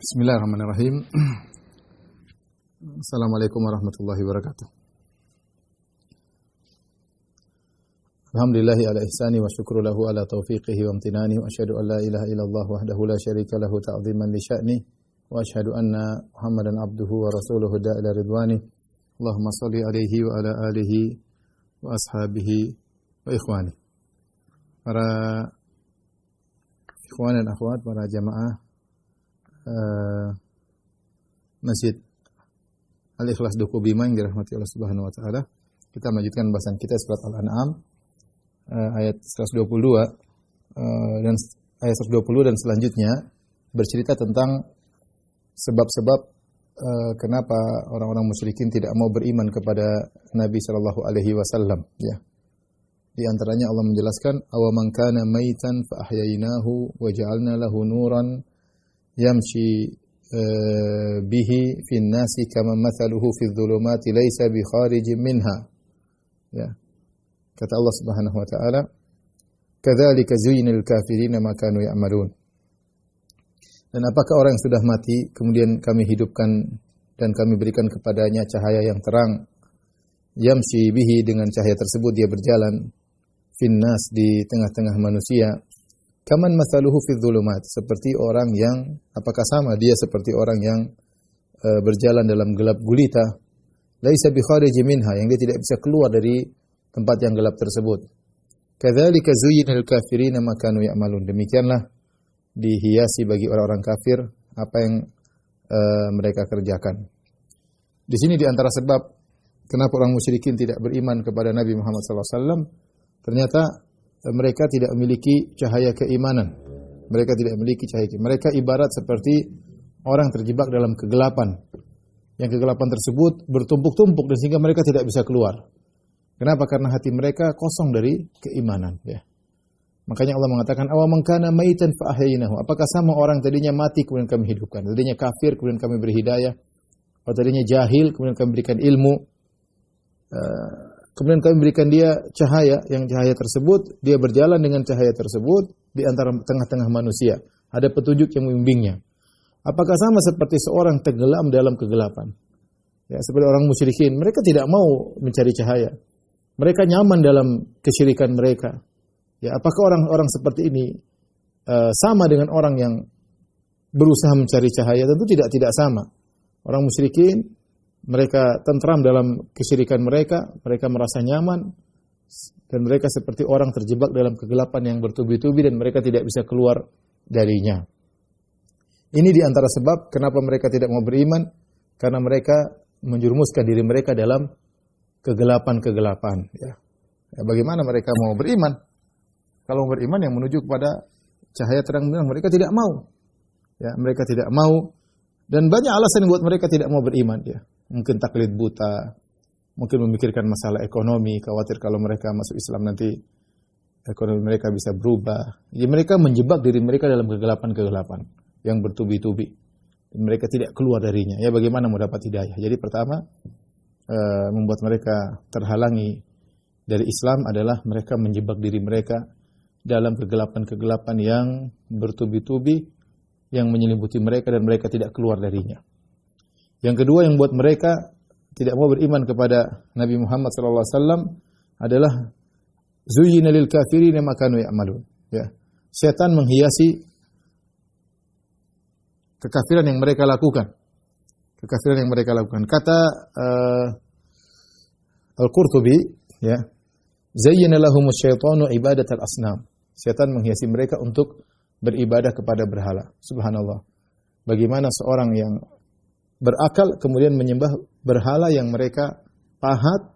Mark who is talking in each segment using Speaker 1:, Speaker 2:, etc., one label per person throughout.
Speaker 1: Bismillahirrahmanirrahim. Assalamualaikum warahmatullahi wabarakatuh. Alhamdulillahi ala ihsani wa syukru lahu ala taufiqihi wa amtinani wa asyhadu an la ilaha illallah wahdahu la syarika lahu ta'ziman li sya'ni wa asyhadu anna Muhammadan abduhu wa rasuluhu da'ila ridwani. Allahumma salli alaihi wa ala alihi wa ashabihi wa ikhwani. Para ikhwan dan akhwat, para jamaah Masjid Al-Ikhlas Duku Bima yang dirahmati Allah Subhanahu wa taala. Kita melanjutkan bahasan kita surat Al-An'am ayat 122 dan ayat 120 dan selanjutnya bercerita tentang sebab-sebab kenapa orang-orang musyrikin tidak mau beriman kepada Nabi sallallahu alaihi wasallam, ya. Di antaranya Allah menjelaskan, "Awaman kana maitan fa ahyainahu wa ja'alna lahu nuran yamshi bihi fin nasi kama mathaluhu fi dhulumati laysa bi kharijin minha." Ya. Kata Allah Subhanahu wa taala, "Kadzalika zuyyinal kafirina ma kanu ya'malun." Dan apakah orang yang sudah mati kemudian kami hidupkan dan kami berikan kepadanya cahaya yang terang, yamshi bihi, dengan cahaya tersebut dia berjalan, fin nas, di tengah-tengah manusia, kaman mathaluhu fi dhulumat, seperti orang yang, apakah sama dia seperti orang yang berjalan dalam gelap gulita, laisa bi khariji minha, yang dia tidak bisa keluar dari tempat yang gelap tersebut. Kadzalika zuyyinal kafirina ma kanu ya'malun, demikianlah dihiasi bagi orang-orang kafir apa yang mereka kerjakan. Di sini di antara sebab kenapa orang musyrikin tidak beriman kepada Nabi Muhammad SAW, ternyata mereka tidak memiliki cahaya keimanan. Mereka tidak memiliki cahaya keimanan. Mereka ibarat seperti orang terjebak dalam kegelapan. Yang kegelapan tersebut bertumpuk-tumpuk dan sehingga mereka tidak bisa keluar. Kenapa? Karena hati mereka kosong dari keimanan, ya. Makanya Allah mengatakan, "Awaman kana maitan fa ahyainahu." Apakah sama orang tadinya mati kemudian kami hidupkan, tadinya kafir kemudian kami beri hidayah, atau tadinya jahil kemudian kami berikan ilmu, kemudian kami berikan dia cahaya, yang cahaya tersebut dia berjalan dengan cahaya tersebut di antara tengah-tengah manusia, ada petunjuk yang membimbingnya. Apakah sama seperti seorang tenggelam dalam kegelapan? Ya, seperti orang musyrikin, mereka tidak mau mencari cahaya. Mereka nyaman dalam kesyirikan mereka. Ya, apakah orang-orang seperti ini sama dengan orang yang berusaha mencari cahaya? Tentu tidak sama. Orang musyrikin, mereka tentram dalam kesyirikan mereka, mereka merasa nyaman, dan mereka seperti orang terjebak dalam kegelapan yang bertubi-tubi dan mereka tidak bisa keluar darinya. Ini di antara sebab kenapa mereka tidak mau beriman, karena mereka menjerumuskan diri mereka dalam kegelapan-kegelapan. Ya. Bagaimana mereka mau beriman? Kalau beriman yang menuju kepada cahaya terang-benderang, mereka tidak mau. Ya, mereka tidak mau, dan banyak alasan yang buat mereka tidak mau beriman. Ya. Mungkin taklid buta, mungkin memikirkan masalah ekonomi, khawatir kalau mereka masuk Islam nanti ekonomi mereka bisa berubah. Jadi mereka menjebak diri mereka dalam kegelapan-kegelapan yang bertubi-tubi, dan mereka tidak keluar darinya. Ya, bagaimana mau dapat hidayah? Jadi pertama, membuat mereka terhalangi dari Islam adalah mereka menjebak diri mereka dalam kegelapan-kegelapan yang bertubi-tubi yang menyelimuti mereka dan mereka tidak keluar darinya. Yang kedua yang buat mereka tidak mau beriman kepada Nabi Muhammad SAW adalah zuyyina lil kafirina ma kanu ya'malun. Ya. Setan menghiasi kekafiran yang mereka lakukan. Kekafiran yang mereka lakukan. Kata Al-Qurtubi, ya, zayyana lahumus syaitanu ibadatal asnam. Setan menghiasi mereka untuk beribadah kepada berhala. Subhanallah. Bagaimana seorang yang berakal kemudian menyembah berhala yang mereka pahat,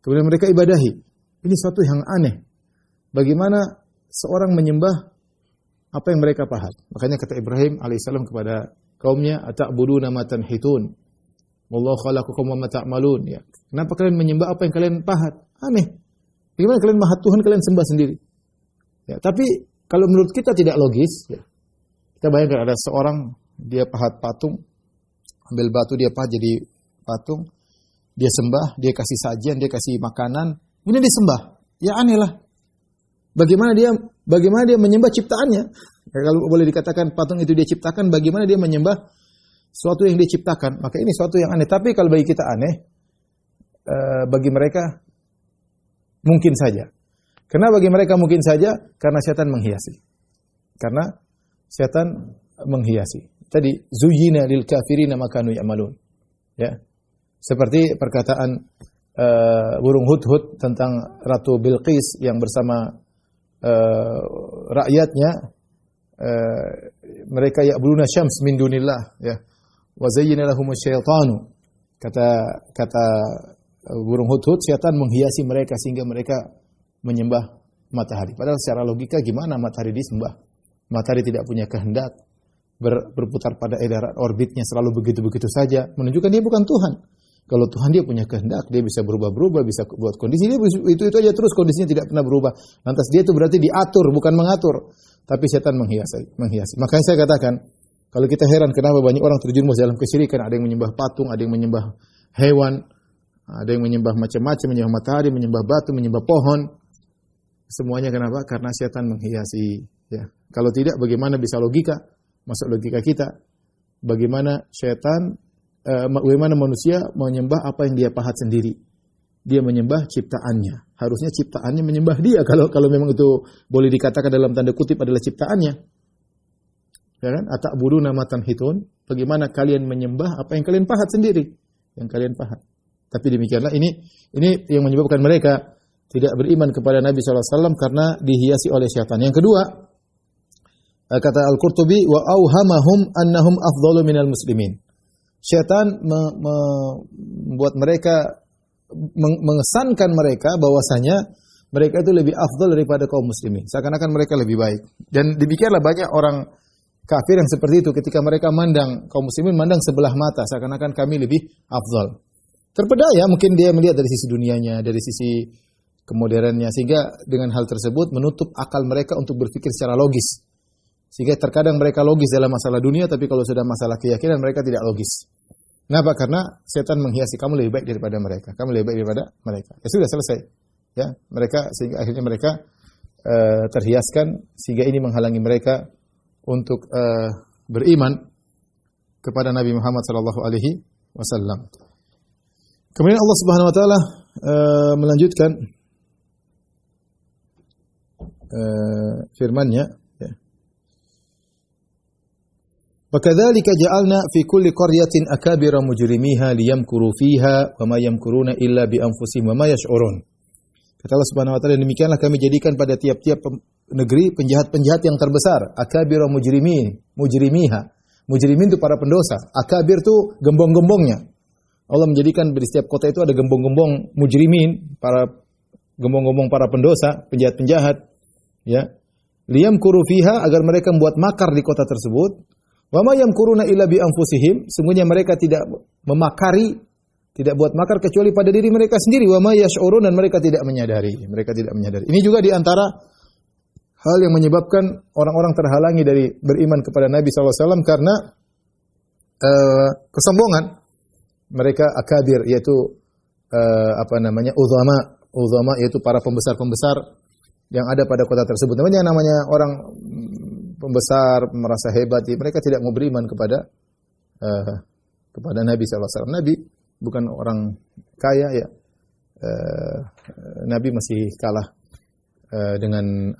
Speaker 1: kemudian mereka ibadahi. Ini suatu yang aneh. Bagaimana seorang menyembah apa yang mereka pahat? Makanya kata Ibrahim alaihissalam kepada kaumnya, "Ata'buduna ma tanhitun? Wallahu khalaqakum wa ma ta'malun." Ya. Kenapa kalian menyembah apa yang kalian pahat? Aneh. Bagaimana kalian mahat Tuhan, kalian sembah sendiri? Ya, tapi kalau menurut kita tidak logis, ya. Kita bayangkan ada seorang, dia pahat patung, ambil batu dia pahat jadi patung, dia sembah, dia kasih sajian, dia kasih makanan, kemudian dia sembah. Ya aneh lah. Bagaimana dia menyembah ciptaannya? Kalau boleh dikatakan patung itu dia ciptakan, bagaimana dia menyembah sesuatu yang dia ciptakan? Maka ini sesuatu yang aneh. Tapi kalau bagi kita aneh, bagi mereka mungkin saja. Kenapa bagi mereka mungkin saja? Karena setan menghiasi. Karena setan menghiasi. Tadi zuyyina lil kafirina ma kanu ya'malun. Ya. Seperti perkataan burung hudhud tentang Ratu Bilqis yang bersama rakyatnya, mereka ya'buduna syams min dunillah, ya. Wa zayyana lahumus syaitanu. Kata burung hudhud, setan menghiasi mereka sehingga mereka menyembah matahari. Padahal secara logika gimana matahari disembah? Matahari tidak punya kehendak, berputar pada edaran orbitnya selalu begitu-begitu saja, menunjukkan dia bukan Tuhan. Kalau Tuhan dia punya kehendak, dia bisa berubah-berubah, bisa buat kondisi, dia itu aja terus kondisinya tidak pernah berubah. Lantas dia itu berarti diatur, bukan mengatur. Tapi setan menghiasi. Makanya saya katakan, kalau kita heran kenapa banyak orang terjerumus dalam kesyirikan, ada yang menyembah patung, ada yang menyembah hewan, ada yang menyembah macam-macam, menyembah matahari, menyembah batu, menyembah pohon. Semuanya kenapa? Karena setan menghiasi. Ya. Kalau tidak, bagaimana bisa logika? Masuk logika kita. Bagaimana bagaimana manusia menyembah apa yang dia pahat sendiri? Dia menyembah ciptaannya. Harusnya ciptaannya menyembah dia. Kalau memang itu boleh dikatakan dalam tanda kutip adalah ciptaannya. Ya kan? Ata'buduna ma tanhitun. Bagaimana kalian menyembah apa yang kalian pahat sendiri? Yang kalian pahat. Tapi demikianlah ini yang menyebabkan mereka tidak beriman kepada Nabi SAW karena dihiasi oleh syaitan. Yang kedua, kata Al-Qurtubi, wa auhamahum annahum afdalu minal muslimin. Syaitan membuat mereka, mengesankan mereka bahwasanya mereka itu lebih afdal daripada kaum muslimin. Seakan-akan mereka lebih baik. Dan demikianlah banyak orang kafir yang seperti itu ketika mereka mandang kaum muslimin, mandang sebelah mata, seakan-akan kami lebih afdal. Terpedaya mungkin dia melihat dari sisi dunianya, dari sisi kemodernannya, sehingga dengan hal tersebut menutup akal mereka untuk berpikir secara logis. Sehingga terkadang mereka logis dalam masalah dunia, tapi kalau sudah masalah keyakinan mereka tidak logis. Kenapa? Karena setan menghiasi, kamu lebih baik daripada mereka, kamu lebih baik daripada mereka. Ya sudah selesai. Ya, mereka sehingga akhirnya mereka terhiaskan, sehingga ini menghalangi mereka untuk beriman kepada Nabi Muhammad SAW. Kemudian Allah Subhanahu Wa Taala melanjutkan firman-Nya. وَكَذَلِكَ جَعَلْنَا فِي كُلِّ قَرْيَةٍ أَكَابِرَ مُجْرِمِيهَا لِيَمْكُرُوا فِيهَا وَمَا يَمْكُرُونَ إِلَّا بِأَنفُسِهِمْ وَمَا يَشْعُرُونَ. Kata Allah Subhanahu wa taala, demikianlah kami jadikan pada tiap-tiap negeri penjahat-penjahat yang terbesar, akabira mujrimiha. Mujrimin itu para pendosa, akabir itu gembong-gembongnya. Allah menjadikan di setiap kota itu ada gembong-gembong mujrimin, para gembong-gembong para pendosa, penjahat-penjahat, ya. Liyamkuru fiha, agar mereka membuat makar di kota tersebut. Wa ma yamkuruna illa bi anfusihim, sungguhnya mereka tidak memakari, tidak buat makar kecuali pada diri mereka sendiri. Wa ma yash'urun, dan mereka tidak menyadari. Ini juga di antara hal yang menyebabkan orang-orang terhalangi dari beriman kepada Nabi SAW karena kesombongan. Mereka akabir, yaitu uzama, yaitu para pembesar-pembesar yang ada pada kota tersebut. Namanya orang pembesar, merasa hebat, mereka tidak mau beriman kepada Nabi SAW. Nabi bukan orang kaya, ya. Nabi masih kalah dengan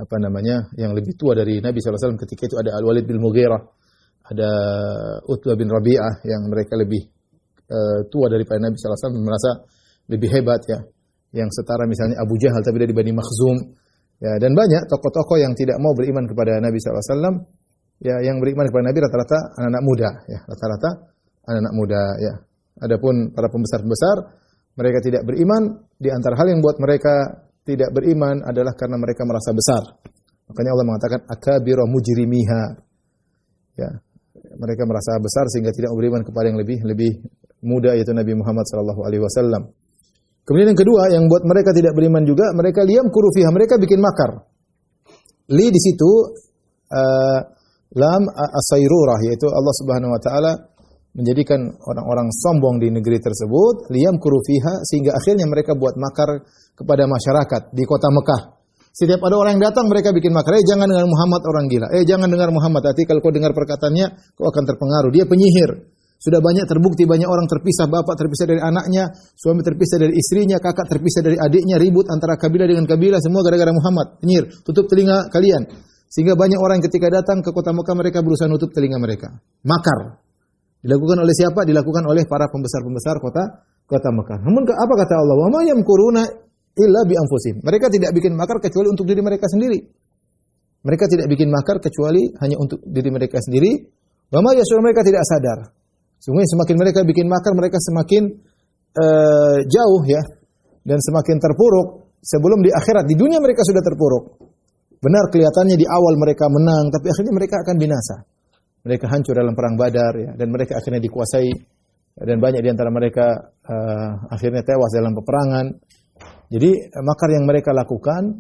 Speaker 1: yang lebih tua dari Nabi SAW. Ketika itu ada Al-Walid bin Mughirah, ada Utbah bin Rabi'ah, yang mereka lebih tua daripada Nabi SAW, merasa lebih hebat, ya. Yang setara misalnya Abu Jahal, tapi dari Bani Makhzum. Ya, dan banyak tokoh-tokoh yang tidak mau beriman kepada Nabi SAW. Ya, yang beriman kepada Nabi rata-rata anak-anak muda, ya, rata-rata anak-anak muda, ya. Adapun para pembesar-pembesar, mereka tidak beriman. Di antara hal yang buat mereka tidak beriman adalah karena mereka merasa besar. Makanya Allah mengatakan akabira mujrimiha. Ya, mereka merasa besar sehingga tidak beriman kepada yang lebih muda, yaitu Nabi Muhammad SAW. Kemudian yang kedua yang buat mereka tidak beriman juga, mereka liyamkuru fiha, mereka bikin makar. Li di situ lam as-sayrurah, yaitu Allah Subhanahu wa taala menjadikan orang-orang sombong di negeri tersebut, liyamkuru fiha, sehingga akhirnya mereka buat makar kepada masyarakat di kota Mekah. Setiap ada orang yang datang mereka bikin makar. Jangan dengar Muhammad orang gila. Jangan dengar Muhammad. Hati kalau kau dengar perkataannya kau akan terpengaruh. Dia penyihir. Sudah banyak terbukti banyak orang terpisah, bapak terpisah dari anaknya, suami terpisah dari istrinya, kakak terpisah dari adiknya, ribut antara kabilah dengan kabilah semua gara-gara Muhammad. Penyihir, tutup telinga kalian. Sehingga banyak orang ketika datang ke kota Mekah mereka berusaha nutup telinga mereka. Makar. Dilakukan oleh siapa? Dilakukan oleh para pembesar-pembesar kota Mekah. Namun apa kata Allah? Wa ma yamkuruna illa bi anfusihim. Mereka tidak bikin makar kecuali untuk diri mereka sendiri. Mereka tidak bikin makar kecuali hanya untuk diri mereka sendiri. Wa ma yashur, mereka tidak sadar. Sungguhnya semakin mereka bikin makar, mereka semakin jauh ya, dan semakin terpuruk. Sebelum di akhirat, di dunia mereka sudah terpuruk. Benar kelihatannya di awal mereka menang, tapi akhirnya mereka akan binasa. Mereka hancur dalam perang Badar ya, dan mereka akhirnya dikuasai dan banyak di antara mereka akhirnya tewas dalam peperangan. Jadi makar yang mereka lakukan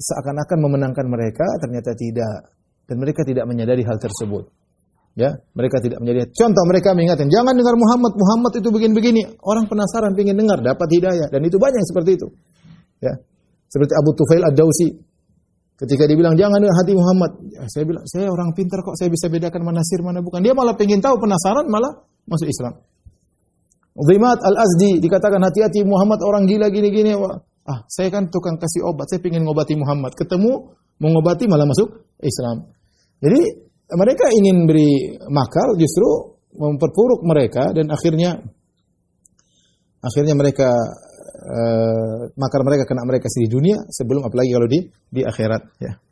Speaker 1: seakan-akan memenangkan mereka, ternyata tidak, dan mereka tidak menyadari hal tersebut. Ya, mereka tidak menjadi contoh. Mereka mengingatkan, jangan dengar Muhammad. Muhammad itu begini-begini. Orang penasaran, ingin dengar, dapat hidayah, dan itu banyak yang seperti itu. Ya, seperti Abu Tufail Ad-Dausi, ketika dibilang jangan dengar hati Muhammad, ya, saya bilang saya orang pintar kok, saya bisa bedakan mana sir mana bukan. Dia malah pengen tahu, penasaran, malah masuk Islam. Uzimat Al-Azdi dikatakan hati-hati Muhammad orang gila gini-gini. Saya kan tukang kasih obat, saya pengen ngobati Muhammad. Ketemu mengobati malah masuk Islam. Jadi mereka ingin beri makar, justru memperpuruk mereka, dan akhirnya mereka makar mereka kena mereka di dunia sebelum apalagi kalau di akhirat ya.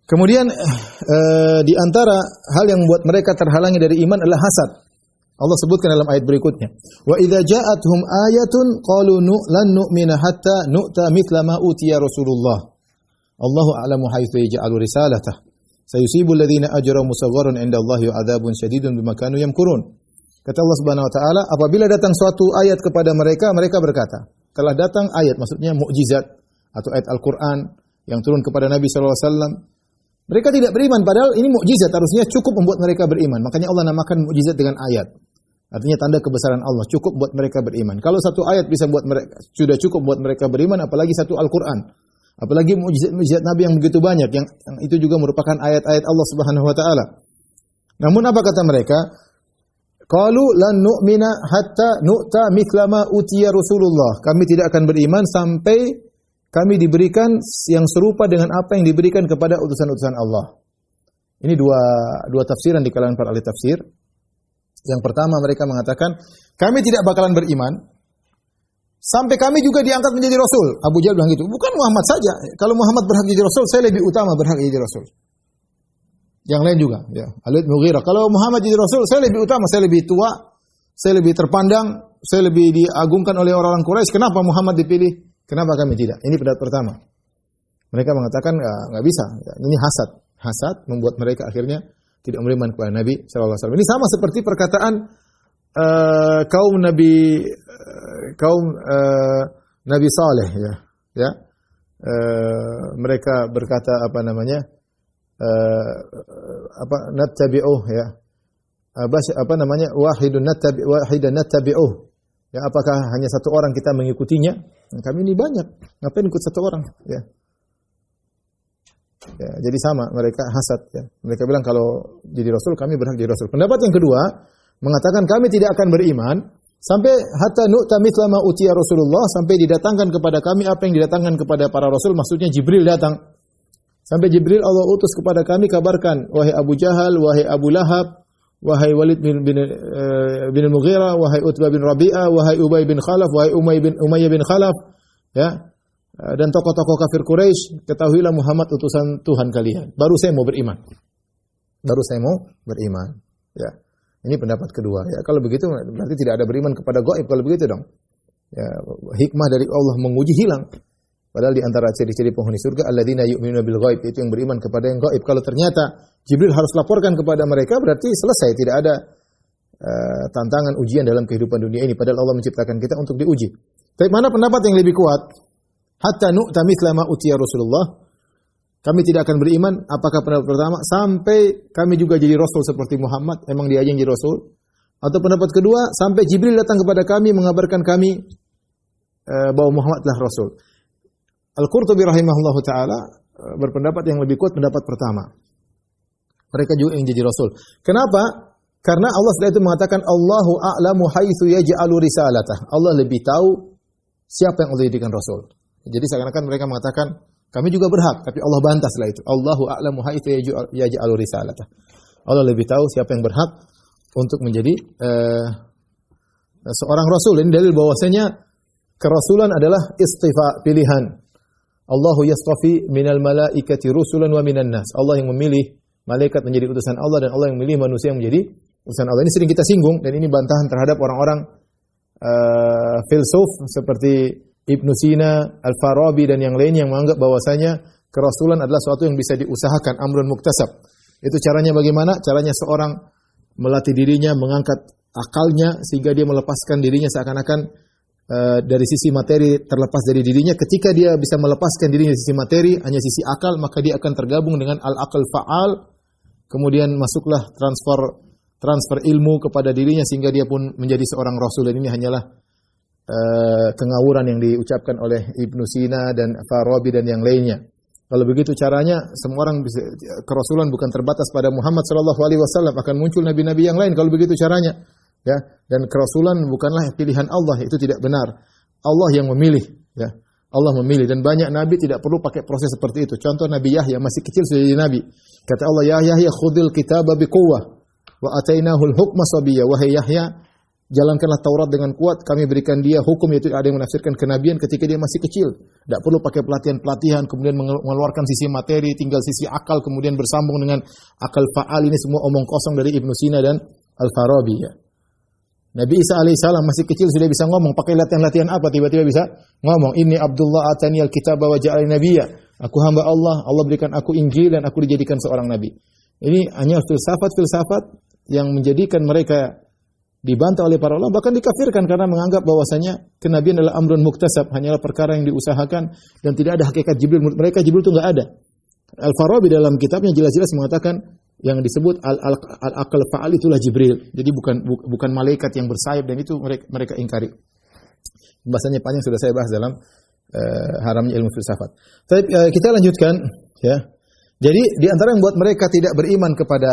Speaker 1: Kemudian di antara hal yang membuat mereka terhalangi dari iman adalah hasad. Allah sebutkan dalam ayat berikutnya, wa idza ja'atuhum ayatun qalu lan nu'mina hatta nu'ta mithla ma utiya Rasulullah. Allahu a'lamu haitsu yaj'alu risalatah. Sayusibu alladhina ajramu musagharun 'inda Allahi wa 'adzabun syadidun bima kanu yamkurun. Kata Allah Subhanahu wa taala, apabila datang suatu ayat kepada mereka, mereka berkata, telah datang ayat, maksudnya mukjizat atau ayat Al-Qur'an yang turun kepada Nabi sallallahu alaihi wasallam. Mereka tidak beriman, padahal ini mukjizat, harusnya cukup membuat mereka beriman. Makanya Allah namakan mukjizat dengan ayat. Artinya tanda kebesaran Allah, cukup buat mereka beriman. Kalau satu ayat bisa buat mereka, sudah cukup buat mereka beriman, apalagi satu Al-Qur'an. Apalagi mukjizat Nabi yang begitu banyak, yang itu juga merupakan ayat-ayat Allah Subhanahu wa taala. Namun apa kata mereka? Qalu lan nu'mina hatta nu'ta mithla ma utiya Rasulullah. Kami tidak akan beriman sampai kami diberikan yang serupa dengan apa yang diberikan kepada utusan-utusan Allah. Ini dua tafsiran di kalangan para ahli tafsir. Yang pertama mereka mengatakan, kami tidak bakalan beriman sampai kami juga diangkat menjadi Rasul. Abu Jahal bilang gitu. Bukan Muhammad saja. Kalau Muhammad berhak jadi Rasul, saya lebih utama berhak jadi Rasul. Yang lain juga. Ya. Al-Walid bin Mughirah. Kalau Muhammad jadi Rasul, saya lebih utama. Saya lebih tua. Saya lebih terpandang. Saya lebih diagungkan oleh orang-orang Quraisy. Kenapa Muhammad dipilih? Kenapa kami tidak? Ini pendapat pertama. Mereka mengatakan nggak bisa. Ini hasad. Hasad membuat mereka akhirnya tidak beriman kepada Nabi SAW. Ini sama seperti perkataan kaum Nabi Saleh ya. Mereka berkata nattabi'uh ya. Wahidan nattabi'uh. Ya, apakah hanya satu orang kita mengikutinya? Kami ini banyak. Ngapain ikut satu orang? Ya. Ya, jadi sama mereka hasad ya. Mereka bilang kalau jadi Rasul kami berhak jadi Rasul. Pendapat yang kedua mengatakan kami tidak akan beriman sampai hatta nu'ta mithla ma utiya Rasulullah, sampai didatangkan kepada kami apa yang didatangkan kepada para rasul, maksudnya Jibril datang. Sampai Jibril Allah utus kepada kami, kabarkan wahai Abu Jahal, wahai Abu Lahab, wahai Walid bin Mughirah, wahai Utbah bin Rabi'ah, wahai Ubay bin Khalaf, wahai Umayyah bin Khalaf ya. Dan tokoh-tokoh kafir Quraisy, ketahuilah Muhammad utusan Tuhan kalian. Baru saya mau beriman. Ya. Ini pendapat kedua. Ya, kalau begitu berarti tidak ada beriman kepada gaib kalau begitu dong. Ya, hikmah dari Allah menguji hilang. Padahal di antara ciri-ciri penghuni surga alladzina yu'minuna bil ghaib, itu yang beriman kepada yang gaib. Kalau ternyata Jibril harus laporkan kepada mereka, berarti selesai, tidak ada tantangan ujian dalam kehidupan dunia ini. Padahal Allah menciptakan kita untuk diuji. Tapi mana pendapat yang lebih kuat? Hatta nu'ta mithla ma utiya Rasulullah. Kami tidak akan beriman, apakah pendapat pertama, sampai kami juga jadi Rasul seperti Muhammad, emang dia aja yang jadi Rasul. Atau pendapat kedua, sampai Jibril datang kepada kami, mengabarkan kami bahwa Muhammad adalah Rasul. Al-Qurtubi rahimahullahu taala berpendapat yang lebih kuat pendapat pertama. Mereka juga yang jadi rasul. Kenapa? Karena Allah setelah itu mengatakan Allahu a'lamu haitsu yaj'alu risalatah. Allah lebih tahu siapa yang Allah jadikan rasul. Jadi seakan-akan mereka mengatakan kami juga berhak, tapi Allah bantah setelah itu. Allahu a'lamu haitsu yaj'alu risalatah. Allah lebih tahu siapa yang berhak untuk menjadi seorang rasul. Ini dalil bahwasanya kerasulan adalah istifa, pilihan. Allahu yastafi minal malaikati rusulan wa minan nas. Allah yang memilih malaikat menjadi utusan Allah dan Allah yang memilih manusia yang menjadi utusan Allah. Ini sering kita singgung dan ini bantahan terhadap orang-orang filsuf seperti Ibnu Sina, Al-Farabi dan yang lain yang menganggap bahwasanya kerasulan adalah sesuatu yang bisa diusahakan, amrun muktasab. Itu caranya bagaimana? Caranya seorang melatih dirinya, mengangkat akalnya sehingga dia melepaskan dirinya seakan-akan dari sisi materi terlepas dari dirinya. Ketika dia bisa melepaskan dirinya dari sisi materi, hanya sisi akal, maka dia akan tergabung dengan al-aql fa'al. Kemudian masuklah transfer ilmu kepada dirinya sehingga dia pun menjadi seorang rasul. Dan ini hanyalah kengawuran yang diucapkan oleh Ibnu Sina dan Farabi dan yang lainnya. Kalau begitu caranya, semua orang bisa, kerasulan bukan terbatas pada Muhammad sallallahu alaihi wasallam, akan muncul nabi-nabi yang lain kalau begitu caranya. Ya, dan kerasulan bukanlah pilihan Allah, itu tidak benar. Allah yang memilih, ya. Allah memilih dan banyak nabi tidak perlu pakai proses seperti itu. Contoh Nabi Yahya masih kecil sudah jadi nabi. Kata Allah, "Ya Yahya khudhil kitaba biquwwah wa atainahul hukma sabiyya." Wahai Yahya, jalankanlah Taurat dengan kuat, kami berikan dia hukum, yaitu ada yang menafsirkan kenabian ketika dia masih kecil. Tidak perlu pakai pelatihan-pelatihan, kemudian mengeluarkan sisi materi, tinggal sisi akal, kemudian bersambung dengan akal fa'al. Ini semua omong kosong dari Ibnu Sina dan Al-Farabi. Ya. Nabi Isa alaihissalam masih kecil sudah bisa ngomong, pakai latihan-latihan apa? Tiba-tiba bisa ngomong, "Inni Abdullah atani al-kitaba wa ja'alani nabiyya." Aku hamba Allah, Allah berikan aku Injil dan aku dijadikan seorang nabi. Ini hanya filsafat-filsafat yang menjadikan mereka dibantah oleh para ulama, bahkan dikafirkan karena menganggap bahwasanya kenabian adalah amrun muktasab, hanyalah perkara yang diusahakan dan tidak ada hakikat Jibril. Menurut mereka Jibril itu enggak ada. Al-Farabi dalam kitabnya jelas-jelas mengatakan yang disebut al-aql fa'al itulah Jibril. Jadi bukan malaikat yang bersayap, dan itu mereka ingkari. Bahasanya panjang, sudah saya bahas dalam haramnya ilmu filsafat. Tapi kita lanjutkan, ya. Jadi di antara yang buat mereka tidak beriman kepada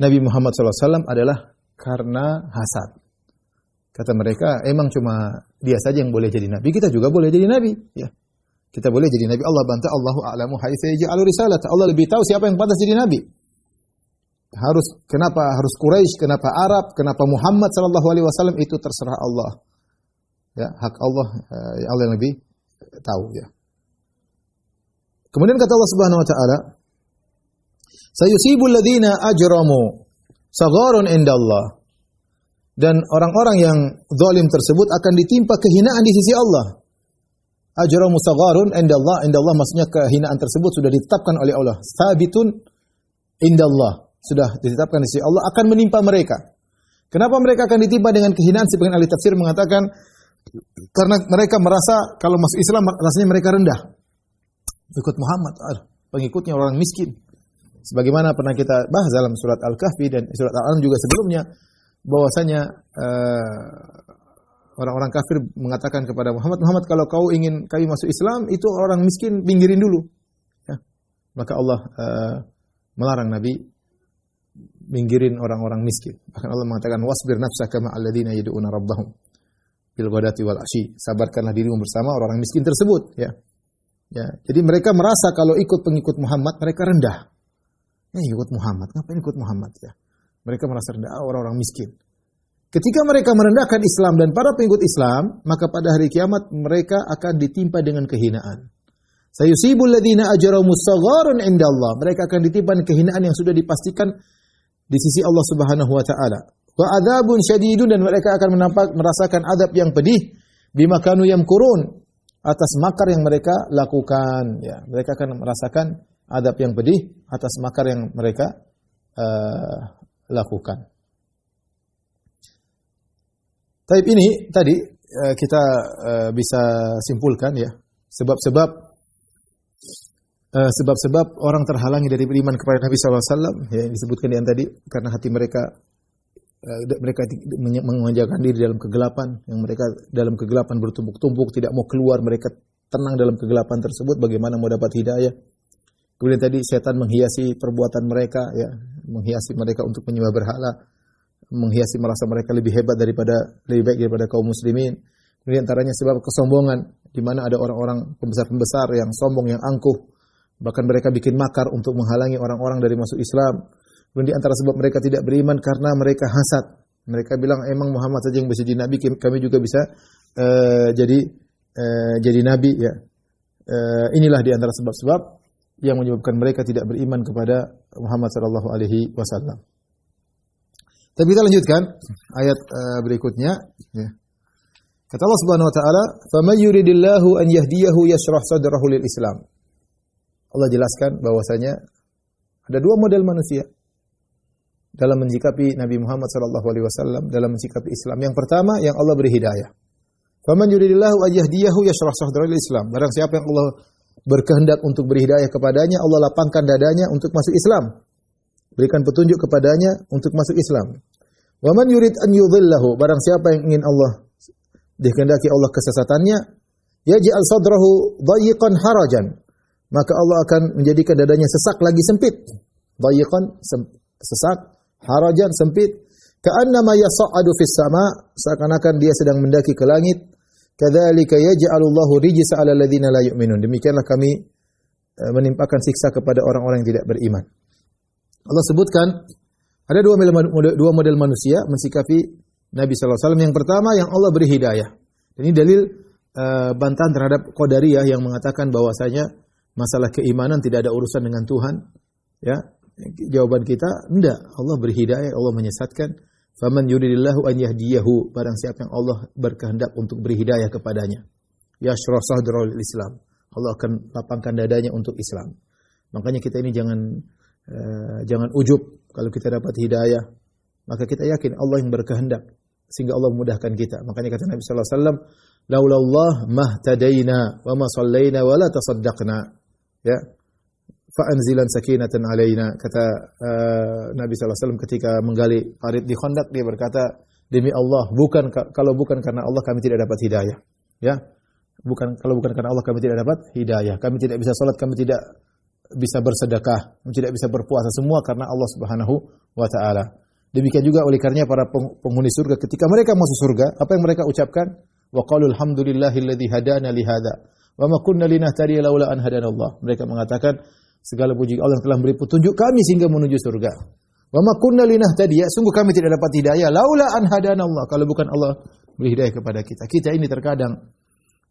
Speaker 1: Nabi Muhammad SAW adalah karena hasad. Kata mereka, emang cuma dia saja yang boleh jadi nabi, kita juga boleh jadi nabi, ya. Kita boleh jadi nabi. Allah bantah, Allahu a'lamu haitsu yaj'alu risalata. Allah lebih tahu siapa yang pantas jadi nabi. Kenapa harus Quraisy, kenapa Arab, kenapa Muhammad sallallahu alaihi wasallam, itu terserah Allah. Ya, hak Allah, Allah yang lebih tahu, ya. Kemudian kata Allah Subhanahu wa taala, "Sayusibul ladzina ajramu sagharun indallah." Dan orang-orang yang zalim tersebut akan ditimpa kehinaan di sisi Allah. Ajramu sagharun indallah maksudnya kehinaan tersebut sudah ditetapkan oleh Allah. Sabitun indallah, sudah ditetapkan di sisi Allah, akan menimpa mereka. Kenapa mereka akan ditimpa dengan kehinaan? Sebagian ahli tafsir mengatakan karena mereka merasa kalau masuk Islam rasanya mereka rendah. Ikut Muhammad, pengikutnya orang miskin. Sebagaimana pernah kita bahas dalam surat Al-Kahfi dan surat Al-An'am juga sebelumnya, bahwasanya orang-orang kafir mengatakan kepada Muhammad, kalau kau ingin kami masuk Islam, itu orang miskin pinggirin dulu. Ya. Maka Allah melarang Nabi pinggirin orang-orang miskin. Bahkan Allah mengatakan, wasbir nafsaka ma'al ladzina yad'una rabbahum bil ghadati wal ashi. Sabarkanlah dirimu bersama orang miskin tersebut. Ya. Ya. Jadi mereka merasa kalau ikut pengikut Muhammad, mereka rendah. Ikut Muhammad, ngapain ikut Muhammad? Ya. Mereka merasa rendah, orang-orang miskin. Ketika mereka merendahkan Islam dan para pengikut Islam, maka pada hari kiamat mereka akan ditimpa dengan kehinaan. Sayusibul ladzina ajramu sagharun indallah. Mereka akan ditimpa dengan kehinaan yang sudah dipastikan di sisi Allah Subhanahu wa taala. Wa adzabun syadidun, dan mereka akan merasakan azab yang pedih bima kanu yamkurun, atas makar yang mereka lakukan, ya. Mereka akan merasakan azab yang pedih atas makar yang mereka lakukan. Tapi ini tadi kita bisa simpulkan, ya, sebab-sebab orang terhalangi dari beriman kepada Nabi SAW, ya, yang disebutkan yang tadi, karena hati mereka mengejakan diri dalam kegelapan, yang mereka dalam kegelapan bertumpuk-tumpuk, tidak mau keluar, mereka tenang dalam kegelapan tersebut, bagaimana mau dapat hidayah? Kemudian tadi setan menghiasi perbuatan mereka, ya, menghiasi mereka untuk menyembah berhala, menghiasi merasa mereka lebih baik daripada kaum muslimin. Kemudian antaranya sebab kesombongan, di mana ada orang-orang pembesar-pembesar yang sombong, yang angkuh, bahkan mereka bikin makar untuk menghalangi orang-orang dari masuk Islam. Kemudian di antara sebab mereka tidak beriman karena mereka hasad. Mereka bilang emang Muhammad saja yang bisa jadi nabi, kami juga bisa jadi nabi, ya. Inilah di antara sebab-sebab yang menyebabkan mereka tidak beriman kepada Muhammad sallallahu alaihi wasallam. Tapi kita lanjutkan ayat berikutnya, ya. Kata Allah Subhanahu wa taala, "Faman yuridillahu an yahdiyahu yashrah sadrahu lil Islam." Allah jelaskan bahwasanya ada dua model manusia dalam menyikapi Nabi Muhammad sallallahu alaihi wasallam, dalam menyikapi Islam. Yang pertama, yang Allah beri hidayah. Faman yuridillahu an yahdiyahu yashrah sadrahu lil Islam. Barang siapa yang Allah berkehendak untuk beri hidayah kepadanya, Allah lapangkan dadanya untuk masuk Islam. Berikan petunjuk kepadanya untuk masuk Islam. Wa man yurid an yudhillahu, barang siapa yang ingin Allah dikehendaki Allah kesesatannya, yaj'al sadrahu dayiqan harajan, maka Allah akan menjadikan dadanya sesak lagi sempit. Dayiqan sesak, harajan sempit, ka'annama yas'adu fis sama, seakan-akan dia sedang mendaki ke langit. Kadzalika yaj'alullahu rijsa 'alal ladzina la yu'minun. Demikianlah kami menimpakan siksa kepada orang-orang yang tidak beriman. Allah sebutkan ada dua model manusia mensikapi Nabi sallallahu alaihi wasallam. Yang pertama, yang Allah beri hidayah. Ini dalil bantahan terhadap Qadariyah yang mengatakan bahwasanya masalah keimanan tidak ada urusan dengan Tuhan, ya. Jawaban kita, enggak. Allah beri hidayah, Allah menyesatkan. Faman yuridillahu an yahdiyahu, barang siapa yang Allah berkehendak untuk beri hidayah kepadanya, yashrah sadrahu lil Islam, Allah akan lapangkan dadanya untuk Islam. Makanya kita ini jangan ujub kalau kita dapat hidayah, maka kita yakin Allah yang berkehendak sehingga Allah memudahkan kita. Makanya kata Nabi sallallahu alaihi wasallam, laulallah mahtadaina wa ma shallaina wa la tasaddaqna, ya. Fa'anzilan sakinatan alaina, kata Nabi sallallahu alaihi wasallam ketika menggali parit di Khandaq, dia berkata, demi Allah, kalau bukan karena Allah kami tidak dapat hidayah, ya. Kalau bukan karena Allah kami tidak dapat hidayah, kami tidak bisa salat, kami tidak bisa bersedekah, kami tidak bisa berpuasa, semua karena Allah Subhanahu wa taala. Demikian juga oleh karenanya para penghuni surga ketika mereka masuk surga, apa yang mereka ucapkan? Wa qalu alhamdulillahilladzi hadana li hadza wa ma kunna linahtadiya laula an hadanallah. Mereka mengatakan segala puji Allah yang telah beri petunjuk kami sehingga menuju surga. Wa ma kunna linahtadiya, sungguh kami tidak dapat hidayah laula an hadanallah, kalau bukan Allah beri hidayah kepada kita. Kita ini terkadang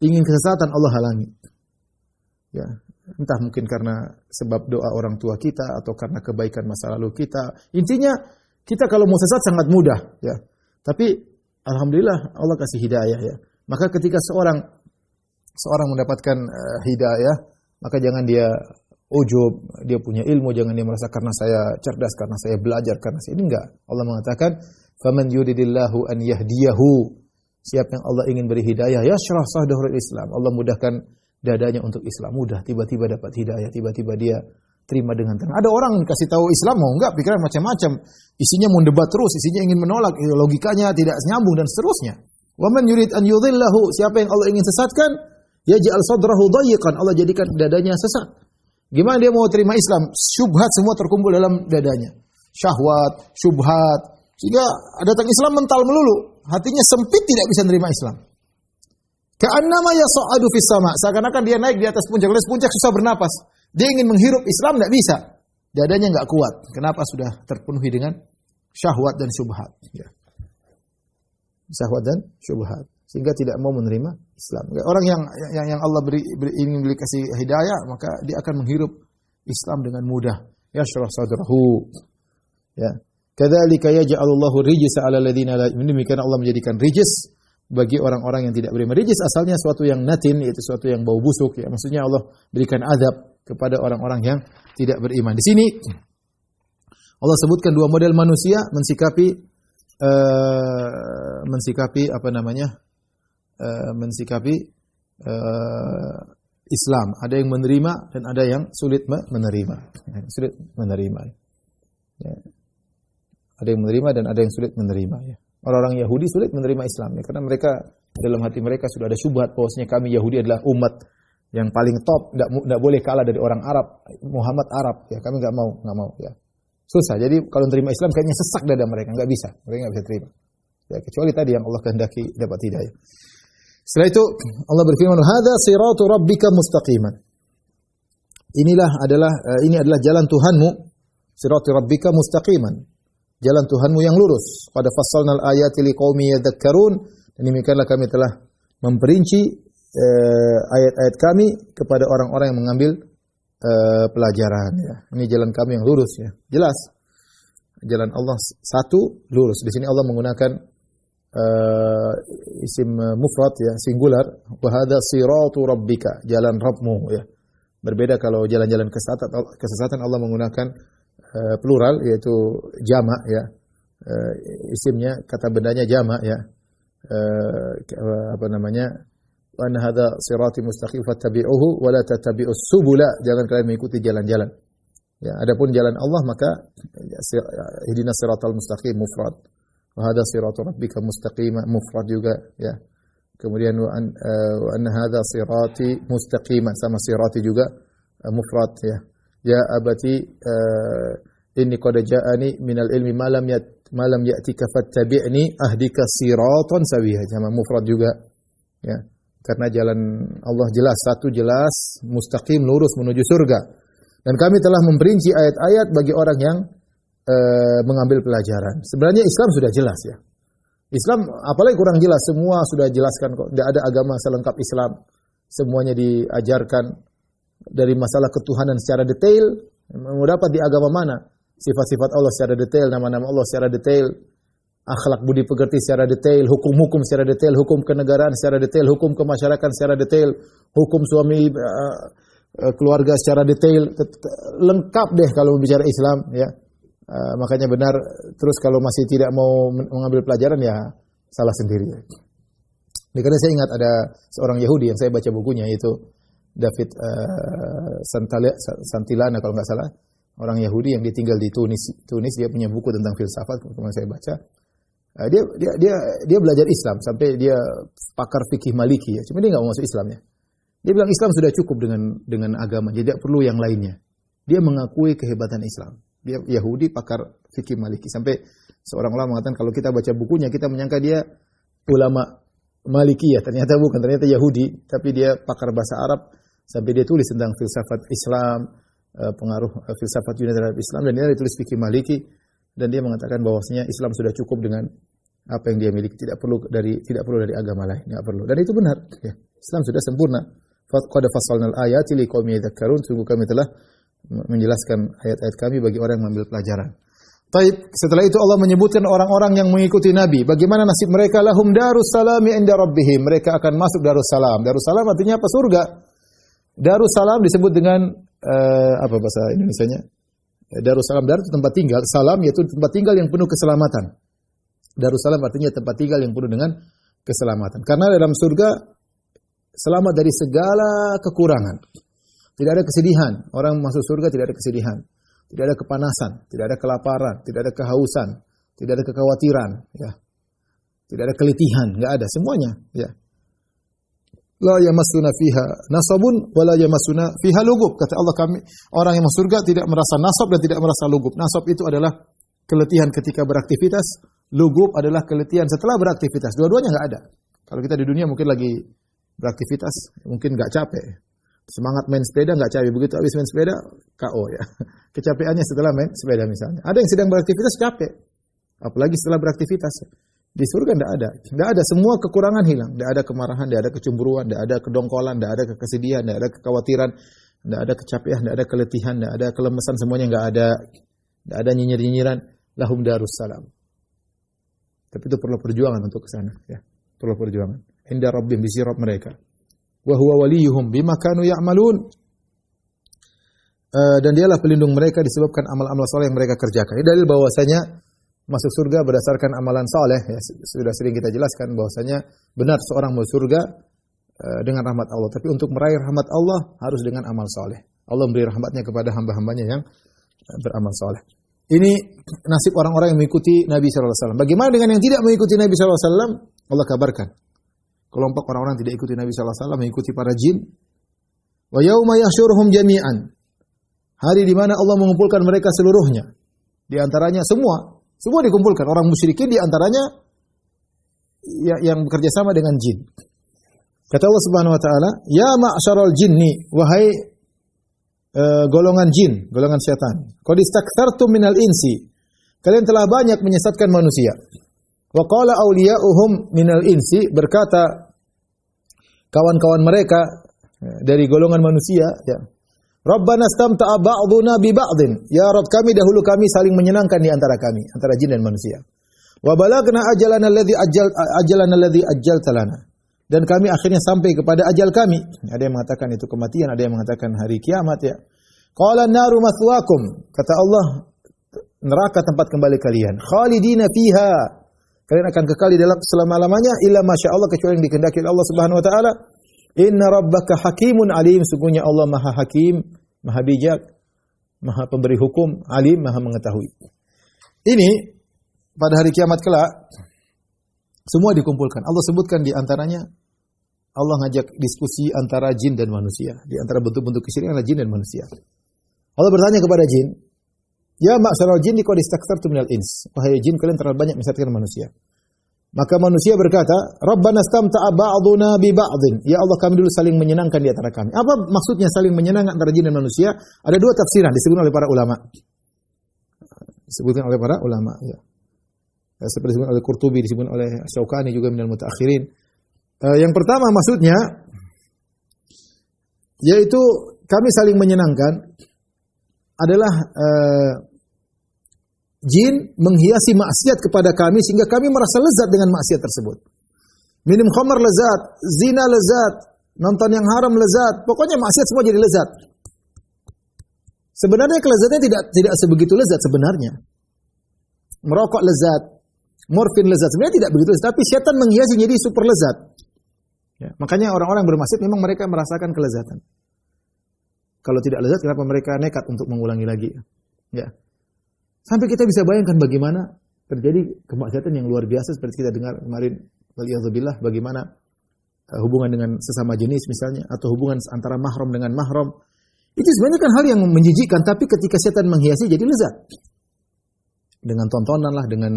Speaker 1: ingin kesesatan, Allah halangi. Ya, entah mungkin karena sebab doa orang tua kita atau karena kebaikan masa lalu kita. Intinya kita kalau mau sesat sangat mudah, ya. Tapi alhamdulillah Allah kasih hidayah, ya. Maka ketika seorang mendapatkan hidayah, maka jangan dia ujub, dia punya ilmu, jangan dia merasa karena saya cerdas, karena saya belajar, karena saya ini enggak. Allah mengatakan, "Faman yuridillahu an yahdiyahu." Siapa yang Allah ingin beri hidayah, yashrah sadrahu Islam. Allah mudahkan dadanya untuk Islam, mudah, tiba-tiba dapat hidayah, tiba-tiba dia terima dengan tenang. Ada orang kasih tahu Islam mau enggak, pikiran macam-macam. Isinya mau debat terus, isinya ingin menolak, logikanya tidak nyambung dan seterusnya. Wa man yurid an yudhillahu, siapa yang Allah ingin sesatkan, yaj'al sadrahu dayiqan, Allah jadikan dadanya sesak. Gimana dia mau terima Islam? Syubhat semua terkumpul dalam dadanya. Syahwat, syubhat. Sehingga datang Islam mental melulu. Hatinya sempit, tidak bisa menerima Islam. Ka'annama yas'adu fis sama, seakan-akan dia naik di atas puncak, susah bernapas. Dia ingin menghirup Islam, tidak bisa. Dadanya enggak kuat. Kenapa? Sudah terpenuhi dengan syahwat dan syubhat. Ya. Syahwat dan syubhat. Sehingga tidak mau menerima Islam. Orang yang Allah ingin beri kasih hidayah, maka dia akan menghirup Islam dengan mudah. Yashrah sadrahu. Ya. Kadzalika yaj'alullahu rijsa 'alal ladzina la yu'minun. Demikian Allah menjadikan rijis bagi orang-orang yang tidak beriman. Rijis asalnya suatu yang natin, yaitu suatu yang bau busuk, ya. Maksudnya Allah berikan azab kepada orang-orang yang tidak beriman. Di sini Allah sebutkan dua model manusia mensikapi Islam. Ada yang menerima dan ada yang sulit menerima. Sulit menerima. Ya. Ada yang menerima dan ada yang sulit menerima. Ya. Orang-orang Yahudi sulit menerima Islam, ya, karena mereka dalam hati mereka sudah ada syubhat bahwasanya kami Yahudi adalah umat yang paling top, enggak boleh kalah dari orang Arab, Muhammad Arab, ya kami enggak mau, ya. Susah. Jadi kalau terima Islam kayaknya sesak dada mereka, enggak bisa. Mereka enggak bisa terima. Ya, kecuali tadi yang Allah kehendaki dapat hidayah. Setelah itu Allah berfirman, "Hadza siratu rabbika mustaqiman." Ini adalah jalan Tuhanmu, siratu rabbika mustaqiman. Jalan Tuhanmu yang lurus. Qad fassalnal ayati liqaumi yadhakkarun. Dan demikianlah kami telah memperinci ayat-ayat kami kepada orang-orang yang mengambil pelajaran, ya. Ini jalan kami yang lurus, ya. Jelas. Jalan Allah satu lurus. Di sini Allah menggunakan isim mufrad, ya, singular. Wa hadza siratu rabbika, jalan Rabbmu, ya. Berbeda kalau jalan-jalan kesesatan Allah menggunakan plural, yaitu jamak, ya. Isimnya, kata bendanya jamak, ya. Wa anna hadza sirati mustaqim fattabi'uhu wa la tattabi'us subula, jangan kalian mengikuti jalan-jalan. Ya, adapun jalan Allah maka ihdinas siratal mustaqim mufrad. Wa hadza siratu rabbika mustaqima mufrad juga, ya. Kemudian wa anna hadza sirati mustaqiman, sama sirati juga mufrad, ya. Ya abati inni qad ja'ani minal ilmi ma lam ya'tika fattabi'ni ahdika siratan sawiyya, sama mufrad juga, ya. Karena jalan Allah jelas, satu jelas, mustaqim, lurus menuju surga. Dan kami telah memperinci ayat-ayat bagi orang yang mengambil pelajaran. Sebenarnya Islam sudah jelas, ya. Islam apalagi kurang jelas, semua sudah jelaskan kok. Tidak ada agama selengkap Islam. Semuanya diajarkan dari masalah ketuhanan secara detail. Mau dapat di agama mana? Sifat-sifat Allah secara detail, nama-nama Allah secara detail, akhlak budi pekerti secara detail, hukum-hukum secara detail, hukum kenegaraan secara detail, hukum kemasyarakatan secara detail, hukum suami keluarga secara detail, lengkap deh kalau bicara Islam, ya. Makanya benar, terus kalau masih tidak mau mengambil pelajaran, ya salah sendiri. Ini karena saya ingat ada seorang Yahudi yang saya baca bukunya, yaitu David Santilana kalau nggak salah, orang Yahudi yang ditinggal di Tunis, dia punya buku tentang filsafat, kemarin saya baca. Dia belajar Islam sampai dia pakar fikih Maliki, ya. Cuma dia nggak mau masuk Islam, ya. Dia bilang Islam sudah cukup dengan agama, jadi tidak perlu yang lainnya. Dia mengakui kehebatan Islam. Dia Yahudi pakar fikih Maliki, sampai seorang ulama mengatakan kalau kita baca bukunya kita menyangka dia ulama Maliki, ya. Ternyata bukan, ternyata Yahudi, tapi dia pakar bahasa Arab sampai dia tulis tentang filsafat Islam, pengaruh filsafat Yunani terhadap Islam, dan dia tulis fikih Maliki. Dan dia mengatakan bahwasanya Islam sudah cukup dengan apa yang dia miliki, tidak perlu dari agama lain, tidak perlu. Dan itu benar, ya. Islam sudah sempurna. Qad fassalnal ayati liqaumin yadhakkarun, sungguh kami telah menjelaskan ayat-ayat kami bagi orang yang mengambil pelajaran. Baik, setelah itu Allah menyebutkan orang-orang yang mengikuti Nabi. Bagaimana nasib mereka? Lahum darussalami inda rabbihim. Mereka akan masuk darussalam. Darussalam artinya apa? Surga. Darussalam disebut dengan apa bahasa Indonesianya? Darussalam, dar itu tempat tinggal, salam yaitu tempat tinggal yang penuh keselamatan. Darussalam artinya tempat tinggal yang penuh dengan keselamatan. Karena dalam surga selamat dari segala kekurangan. Tidak ada kesedihan. Orang masuk surga tidak ada kesedihan. Tidak ada kepanasan, tidak ada kelaparan, tidak ada kehausan, tidak ada kekhawatiran, ya. Tidak ada keletihan, enggak ada, semuanya, ya. La yamassuna fiha nasabun wa la yamassuna fiha lugub. Kata Allah, kami orang yang masuk surga tidak merasa nasab dan tidak merasa lugub. Nasab itu adalah keletihan ketika beraktivitas, lugub adalah keletihan setelah beraktivitas. Dua-duanya enggak ada. Kalau kita di dunia mungkin lagi beraktivitas, mungkin enggak capek. Semangat main sepeda enggak capek, begitu habis main sepeda KO, ya. Kecapeannya setelah main sepeda misalnya. Ada yang sedang beraktivitas capek. Apalagi setelah beraktivitas. Di surga tidak ada. Tidak ada, semua kekurangan hilang. Tidak ada kemarahan, tidak ada kecemburuan, tidak ada kedongkolan, tidak ada kesedihan, tidak ada kekhawatiran, tidak ada kecapean, tidak ada keletihan, tidak ada kelemesan, semuanya tidak ada. Tidak ada nyinyir-nyinyiran. Lahum darussalam. Tapi itu perlu perjuangan untuk ke sana, ya. Perlu perjuangan. Inda rabbihim, di sisi Rabb mereka. Wa huwa waliyuhum bima kanu ya'malun. Dan dialah pelindung mereka disebabkan amal-amal saleh yang mereka kerjakan. Ini dalil bahwasanya masuk surga berdasarkan amalan saleh, ya. Sudah sering kita jelaskan bahwasanya benar seorang masuk surga dengan rahmat Allah, tapi untuk meraih rahmat Allah harus dengan amal saleh. Allah memberi rahmatnya kepada hamba-hambanya yang beramal saleh. Ini nasib orang-orang yang mengikuti Nabi sallallahu alaihi wasallam. Bagaimana dengan yang tidak mengikuti Nabi sallallahu alaihi wasallam? Allah kabarkan. Kelompok orang-orang tidak ikuti Nabi sallallahu alaihi wasallam, mengikuti para jin. Wa yauma yahsyuruhum jami'an. Hari di mana Allah mengumpulkan mereka seluruhnya. Di antaranya semua dikumpulkan. Orang musyrikin di antaranya yang bekerja sama dengan jin. Kata Allah Subhanahu wa taala, "Ya ma'syaral jinni, wahai golongan jin, golongan setan. Qad istakthartum minal insi." Kalian telah banyak menyesatkan manusia. Wa qala awliya'uhum minal insi, berkata kawan-kawan mereka dari golongan manusia, ya. Rabbana istamta'a ba'duna bi ba'din. Ya Rabb kami dahulu kami saling menyenangkan di antara kami, antara jin dan manusia. Wa balagna ajalana alladhi ajjalta lana. Dan kami akhirnya sampai kepada ajal kami. Ada yang mengatakan itu kematian, ada yang mengatakan hari kiamat, ya. Qala an-naru mathwaakum. Kata Allah, neraka tempat kembali kalian. Khalidina fiha. Kalian akan kekal di dalam selama-lamanya illa masyaallah, kecuali yang dikehendaki Allah Subhanahu wa taala. Inna rabbaka hakimun alim. Sungguhnya Allah Maha Hakim, Maha bijak, Maha pemberi hukum, alim, Maha mengetahui. Ini pada hari kiamat kelak semua dikumpulkan. Allah sebutkan di antaranya, Allah ngajak diskusi antara jin dan manusia. Di antara bentuk-bentuk kesyirikan adalah jin dan manusia. Allah bertanya kepada jin, "Ya ma'syaral jinni qad istakthartum minal ins." Wahai jin, kalian terlalu banyak menyesatkan manusia. Maka manusia berkata, "Rabbana istamta'a ba'duna bi ba'din." Ya Allah, kami dulu saling menyenangkan di antara kami. Apa maksudnya saling menyenangkan antara jin dan manusia? Ada dua tafsiran disebutkan oleh para ulama. Disebutkan oleh para ulama, ya. Seperti disebutkan oleh Qurtubi, disebutkan oleh Syaukani juga minal mutaakhirin. Yang pertama maksudnya yaitu kami saling menyenangkan adalah jin menghiasi maksiat kepada kami sehingga kami merasa lezat dengan maksiat tersebut. Minum khamar lezat, zina lezat, nonton yang haram lezat, pokoknya maksiat semua jadi lezat. Sebenarnya kelezatnya tidak sebegitu lezat sebenarnya. Merokok lezat, morfin lezat, sebenarnya tidak begitu lezat, tapi setan menghiasi jadi super lezat. Ya, makanya orang-orang bermaksiat memang mereka merasakan kelezatan. Kalau tidak lezat, kenapa mereka nekat untuk mengulangi lagi? Ya. Sampai kita bisa bayangkan bagaimana terjadi kemaksiatan yang luar biasa seperti kita dengar kemarin, waliyadzubillah, bagaimana hubungan dengan sesama jenis misalnya, atau hubungan antara mahram dengan mahram. Itu sebenarnya kan hal yang menjijikkan, tapi ketika setan menghiasi jadi lezat. Dengan tontonan lah, dengan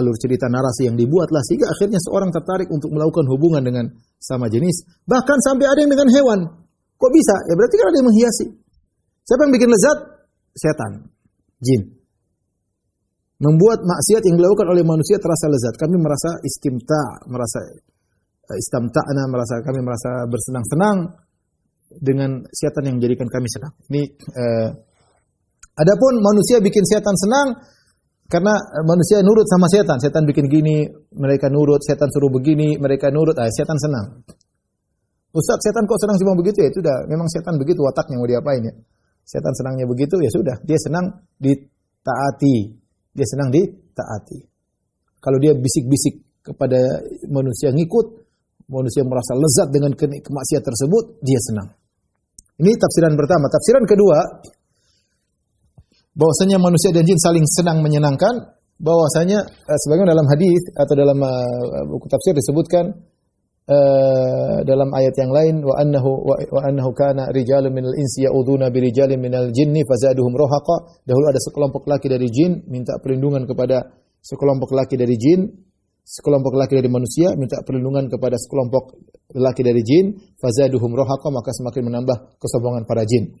Speaker 1: alur cerita narasi yang dibuatlah, sehingga akhirnya seorang tertarik untuk melakukan hubungan dengan sama jenis. Bahkan sampai ada yang dengan hewan. Kok bisa? Ya berarti kan ada yang menghiasi. Siapa yang bikin lezat? Setan, jin. Membuat maksiat yang dilakukan oleh manusia terasa lezat. Kami merasa kami merasa bersenang-senang dengan setan yang menjadikan kami senang. Ini adapun manusia bikin setan senang karena manusia nurut sama setan. Setan bikin gini, mereka nurut. Setan suruh begini, mereka nurut. Setan senang. Ustaz, setan kok senang cuma begitu? Ya itu dah, memang setan begitu wataknya, mau diapain ya. Setan senangnya begitu, ya sudah. Dia senang ditaati. Dia senang ditaati. Kalau dia bisik-bisik kepada manusia ngikut, manusia merasa lezat dengan kemaksiat tersebut, dia senang. Ini tafsiran pertama. Tafsiran kedua, bahwasanya manusia dan jin saling senang menyenangkan, bahwasanya sebagaimana dalam hadis atau dalam buku tafsir disebutkan dalam ayat yang lain, wa annahu kana rijalun minal insi ya'uduna bi rijalin minal jinni fazaduhum rahaqa. Dahulu ada sekelompok laki dari jin minta perlindungan kepada sekelompok laki dari jin, sekelompok laki dari manusia minta perlindungan kepada sekelompok laki dari jin, fazaduhum rahaqa, maka semakin menambah kesombongan para jin.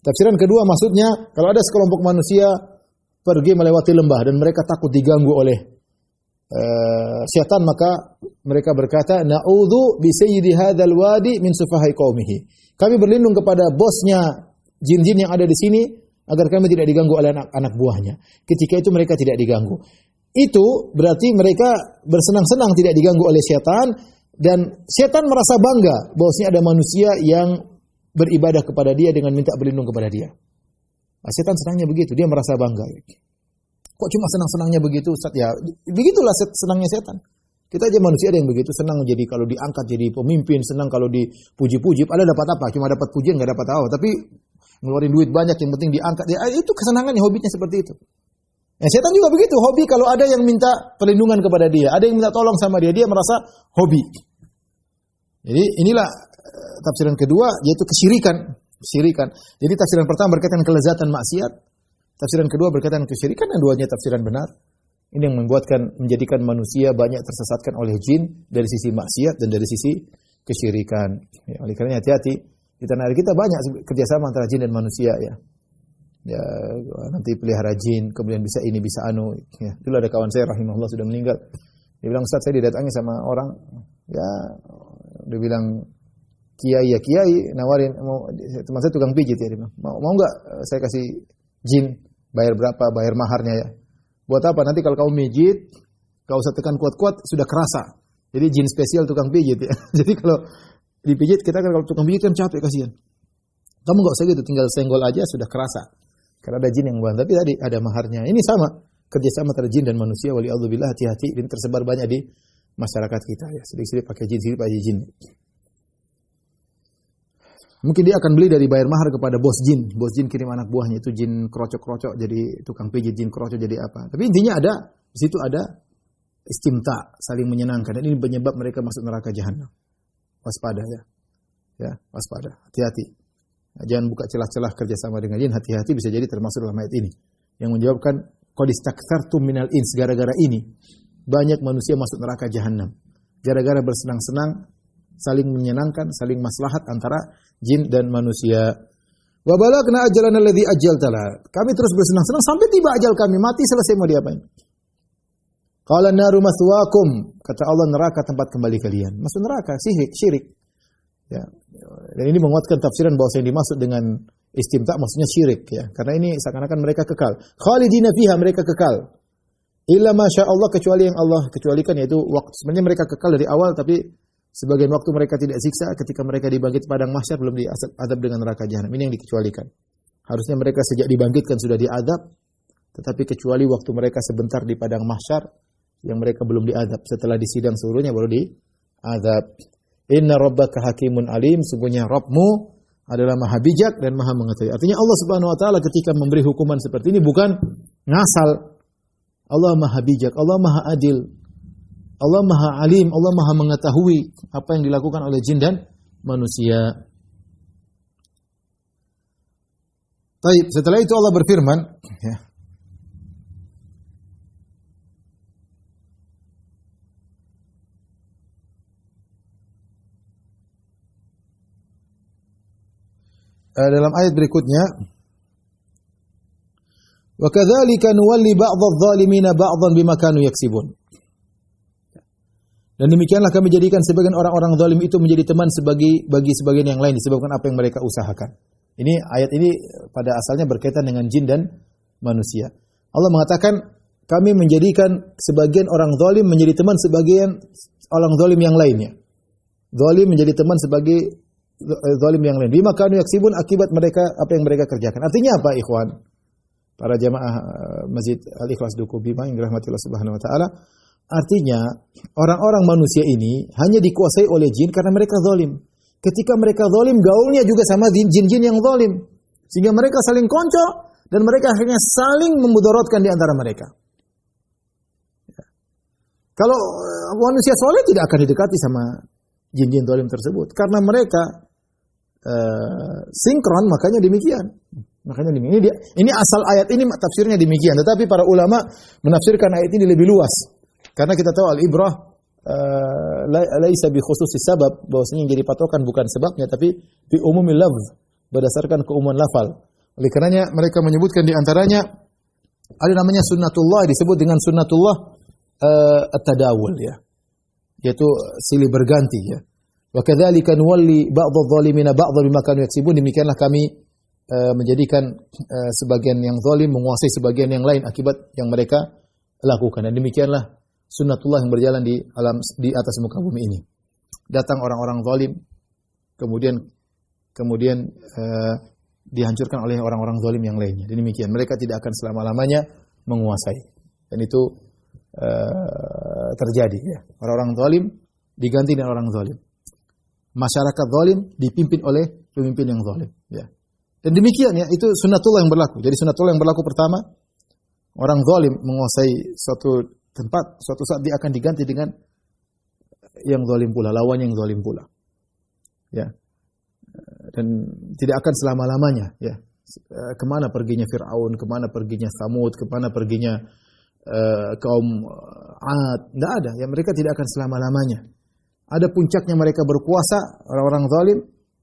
Speaker 1: Tafsiran kedua maksudnya, kalau ada sekelompok manusia pergi melewati lembah dan mereka takut diganggu oleh syaitan, maka mereka berkata, na'udzu bi sayyidi hadzal wadi min sufahai qaumihi. Kami berlindung kepada bosnya jin-jin yang ada di sini agar kami tidak diganggu oleh anak buahnya. Ketika itu mereka tidak diganggu. Itu berarti mereka bersenang-senang tidak diganggu oleh syaitan, dan syaitan merasa bangga bahwasanya ada manusia yang beribadah kepada dia dengan minta berlindung kepada dia. Nah, setan senangnya begitu, dia merasa bangga. Kok cuma senang-senangnya begitu, Ustaz? Ya, begitulah senangnya setan. Kita aja manusia ada yang begitu, senang jadi kalau diangkat jadi pemimpin, senang kalau dipuji-puji. Ada dapat apa? Cuma dapat pujian, nggak dapat apa. Tapi ngeluarin duit banyak, yang penting diangkat. Ya, itu kesenangannya, hobinya seperti itu. Nah, setan juga begitu, hobi kalau ada yang minta perlindungan kepada dia, ada yang minta tolong sama dia, dia merasa hobi. Jadi inilah tafsiran kedua yaitu kesyirikan. Jadi tafsiran pertama berkaitan kelezatan maksiat, tafsiran kedua berkaitan kesyirikan dan duanya tafsiran benar. Ini yang menjadikan manusia banyak tersesatkan oleh jin dari sisi maksiat dan dari sisi kesyirikan. Ya, oleh karena hati-hati di tanah air kita banyak kerjasama antara jin dan manusia ya. Ya nanti pelihara jin, kemudian bisa ini bisa anu. Ya, dulu ada kawan saya rahimahullah sudah meninggal. Dia bilang Ustaz saya didatangi sama orang ya dia bilang kiai nawarin mau teman saya tukang pijit ya dia bilang mau enggak saya kasih jin bayar berapa bayar maharnya ya. Buat apa? Nanti kalau kamu mijit, kau usah tekan kuat-kuat, sudah kerasa. Jadi jin spesial tukang pijit ya. Jadi kalau dipijit, kita kan kalau tukang pijit kan capek, kasihan. Kamu nggak usah gitu, tinggal senggol aja sudah kerasa. Karena ada jin yang bantu. Tapi tadi ada maharnya. Ini sama, kerjasama antara jin dan manusia. Wali'adzubillah, hati-hati. Ini tersebar banyak di masyarakat kita ya. Sedikit-sedikit pakai jin, sedikit pakai jin. Mungkin dia akan beli dari bayar mahar kepada bos jin. Bos jin kirim anak buahnya itu jin kerocok-kerocok jadi tukang pijit, jin kerocok jadi apa. Tapi intinya ada di situ ada istimta, saling menyenangkan dan ini penyebab mereka masuk neraka jahanam. Waspada ya. Ya, waspada. Hati-hati. Jangan buka celah-celah kerjasama dengan jin, hati-hati bisa jadi termasuk dalam ayat ini. Yang menjawabkan qad istakthartum minal ins, gara-gara ini banyak manusia masuk neraka jahanam. Gara-gara bersenang-senang, saling menyenangkan, saling maslahat antara jin dan manusia. Wa balagna ajalana alladzi ajjaltala. Kami terus bersenang-senang sampai tiba ajal kami, mati selesai mau diapain? Qala naru maswaakum, kata Allah neraka tempat kembali kalian. Masuk neraka syirik. Ya. Dan ini menguatkan tafsiran bahwa yang dimaksud dengan istimta maksudnya syirik ya. Karena ini seakan-akan mereka kekal. Khalidina fiha, mereka kekal. Illa masya Allah, kecuali yang Allah kecualikan yaitu waktu. Sebenarnya mereka kekal dari awal tapi sebagian waktu mereka tidak siksa ketika mereka dibangkit padang mahsyar belum diadab dengan neraka jahanam. Ini yang dikecualikan. Harusnya mereka sejak dibangkitkan sudah diadab, tetapi kecuali waktu mereka sebentar di padang mahsyar yang mereka belum diadab. Setelah disidang seluruhnya baru diadab. Inna rabbaka hakimun alim, sungguhnya Rabbmu adalah maha bijak dan maha mengetahui. Artinya Allah Subhanahu wa taala ketika memberi hukuman seperti ini bukan ngasal. Allah maha bijak, Allah maha adil. Allah maha alim, Allah maha mengetahui apa yang dilakukan oleh jin dan manusia. Baik, setelah itu Allah berfirman, ya. Dalam ayat berikutnya, wa kadzalika nuwalli ba'dadh-dhalimina ba'dhan bima kanu yaksibun. Dan demikianlah kami jadikan sebagian orang-orang zalim itu menjadi teman bagi sebagian yang lain disebabkan apa yang mereka usahakan. Ini ayat ini pada asalnya berkaitan dengan jin dan manusia. Allah mengatakan kami menjadikan sebagian orang zalim menjadi teman sebagian orang zalim yang lainnya. Zalim menjadi teman sebagai zalim yang lain. Bima kanu yaksibun, akibat mereka apa yang mereka kerjakan. Artinya apa, ikhwan? Para jamaah Masjid Al-Ikhlas Duku Bima yang dirahmati Allah Subhanahu wa taala. Artinya, orang-orang manusia ini hanya dikuasai oleh jin karena mereka zalim. Ketika mereka zalim, gaulnya juga sama jin-jin yang zalim. Sehingga mereka saling konco dan mereka akhirnya saling memudaratkan di antara mereka. Kalau manusia soleh tidak akan didekati sama jin-jin zalim tersebut karena mereka sinkron, makanya demikian. Ini asal ayat ini tafsirnya demikian. Tetapi para ulama menafsirkan ayat ini lebih luas. Karena kita tahu al-ibrah laisa bi khususis sabab, bahwasanya yang jadi patokan bukan sebabnya tapi bi umumil lafz, berdasarkan keumuman lafal. Oleh karenanya mereka menyebutkan di antaranya ada namanya sunnatullah, disebut dengan sunnatullah at-tadawul ya. Yaitu silih berganti ya. Wa kadzalika nuwalli ba'dadh-dhalimina ba'dhan bima kanu yaksibun, demikianlah kami menjadikan sebagian yang zalim menguasai sebagian yang lain akibat yang mereka lakukan. Dan demikianlah sunnatullah yang berjalan di atas muka bumi ini. Datang orang-orang zalim, kemudian dihancurkan oleh orang-orang zalim yang lainnya. Dan demikian, mereka tidak akan selama-lamanya menguasai. Dan itu terjadi ya. Orang-orang zalim diganti dengan orang zalim. Masyarakat zalim dipimpin oleh pemimpin yang zalim ya. Dan demikian ya, itu sunnatullah yang berlaku. Jadi sunnatullah yang berlaku pertama, orang zalim menguasai suatu tempat, suatu saat dia akan diganti dengan yang zalim pula, lawan yang zalim pula. ya. Dan tidak akan selama-lamanya, ya. Kemana perginya Fir'aun, kemana perginya Tsamud, kemana perginya kaum Ad, tidak ada. Ya, mereka tidak akan selama-lamanya. Ada puncaknya mereka berkuasa, orang-orang zalim,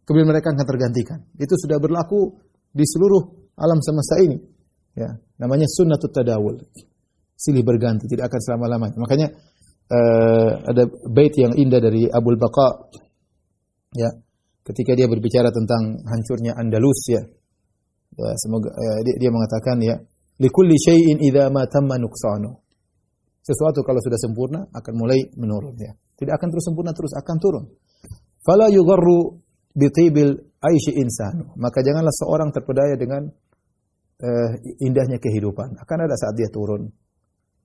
Speaker 1: kemudian mereka akan tergantikan. Itu sudah berlaku di seluruh alam semesta ini. Ya, namanya sunnatut tadawul. Silih berganti, tidak akan selama-lamanya. Makanya ada bait yang indah dari Abul Baqa, ya, ketika dia berbicara tentang hancurnya Andalus, ya. Ya, semoga dia mengatakan, ya, likulli syai'in idza ma tamma nuqsanu. Sesuatu kalau sudah sempurna akan mulai menurun, ya. Tidak akan terus sempurna, terus akan turun. Fala yugharru bi tibil aishi insanu. Maka janganlah seorang terpedaya dengan indahnya kehidupan. Akan ada saat dia turun.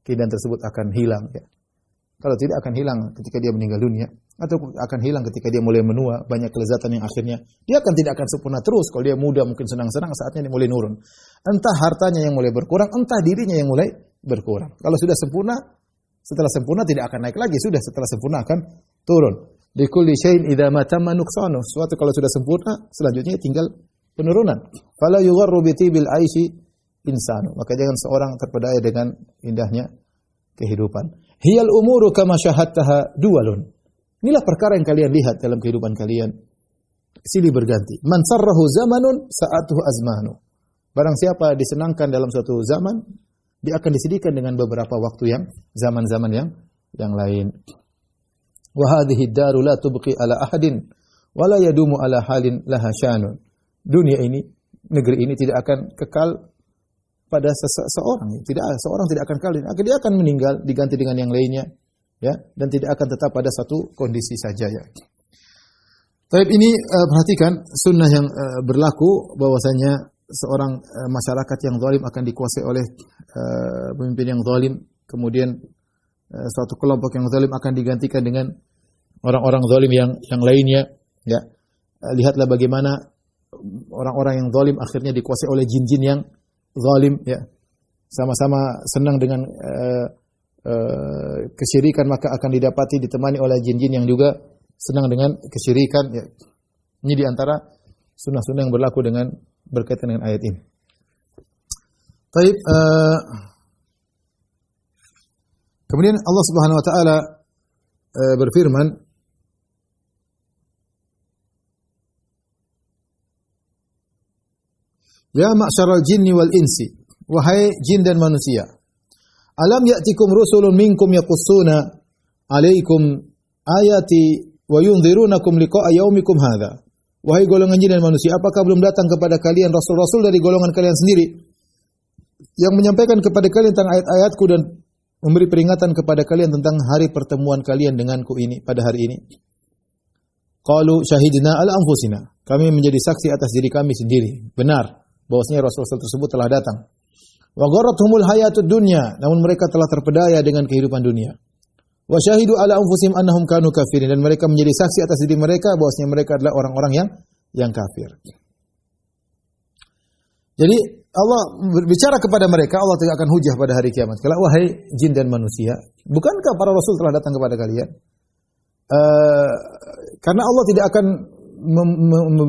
Speaker 1: Keindahan tersebut akan hilang, ya. Kalau tidak akan hilang ketika dia meninggal dunia, atau akan hilang ketika dia mulai menua, banyak kelezatan yang akhirnya dia tidak akan sempurna terus. Kalau dia muda mungkin senang-senang, saatnya dia mulai nurun. Entah hartanya yang mulai berkurang, entah dirinya yang mulai berkurang. Kalau sudah sempurna, setelah sempurna tidak akan naik lagi, sudah setelah sempurna akan turun. Likulli syai'in idza ma tamma nuqsanu. Suatu kalau sudah sempurna, selanjutnya tinggal penurunan. Fala yugharru bi tibil aishi insanu. Maka jangan seorang terpedaya dengan indahnya kehidupan. Hiyal umuru kama syahadtaha duwalun. Inilah perkara yang kalian lihat dalam kehidupan kalian. Silih berganti. Man sarrahu zamanun sa'atuhu azmanu. Barang siapa disenangkan dalam suatu zaman, dia akan disedihkan dengan beberapa waktu yang zaman-zaman yang lain. Wa hadhihi ad-daru la tubqi ala ahadin wa la yadumu ala halin laha syanun. Dunia ini, negeri ini tidak akan kekal pada seorang, seorang tidak akan kekal, dia akan meninggal diganti dengan yang lainnya, ya, dan tidak akan tetap pada satu kondisi saja, ya. Tapi ini perhatikan sunnah yang berlaku bahwasanya seorang masyarakat yang zalim akan dikuasai oleh pemimpin yang zalim, kemudian suatu kelompok yang zalim akan digantikan dengan orang-orang zalim yang lainnya, ya. Lihatlah bagaimana orang-orang yang zalim akhirnya dikuasai oleh jin-jin yang zalim, ya. Sama-sama senang dengan kesyirikan, maka akan didapati ditemani oleh jin-jin yang juga senang dengan kesyirikan, ya. Ini di antara sunnah-sunnah yang berlaku dengan berkaitan dengan ayat ini. Baik, kemudian Allah Subhanahu wa taala berfirman, ya ma'syaral jinni wal insi, wahai jin dan manusia, alam ya'tikum rusulun minkum yaqussuna alaikum ayati wa yunzirunakum liqa'a yaumikum hadza. Wahai golongan jin dan manusia, apakah belum datang kepada kalian rasul-rasul dari golongan kalian sendiri yang menyampaikan kepada kalian tentang ayat-ayatku dan memberi peringatan kepada kalian tentang hari pertemuan kalian denganku ini pada hari ini? Qalu syahidna ala anfusina. Kami menjadi saksi atas diri kami sendiri. Benar bahwasanya Rasul tersebut telah datang. Wa gharrathumul hayatud dunya, namun mereka telah terpedaya dengan kehidupan dunia. Wa syahidu ala anfusihim annahum kanu kafirin, dan mereka menjadi saksi atas diri mereka bahwasanya mereka adalah orang-orang yang kafir. Jadi Allah berbicara kepada mereka, Allah tegakkan hujah pada hari kiamat. Kala wahai jin dan manusia, bukankah para rasul telah datang kepada kalian? Karena Allah tidak akan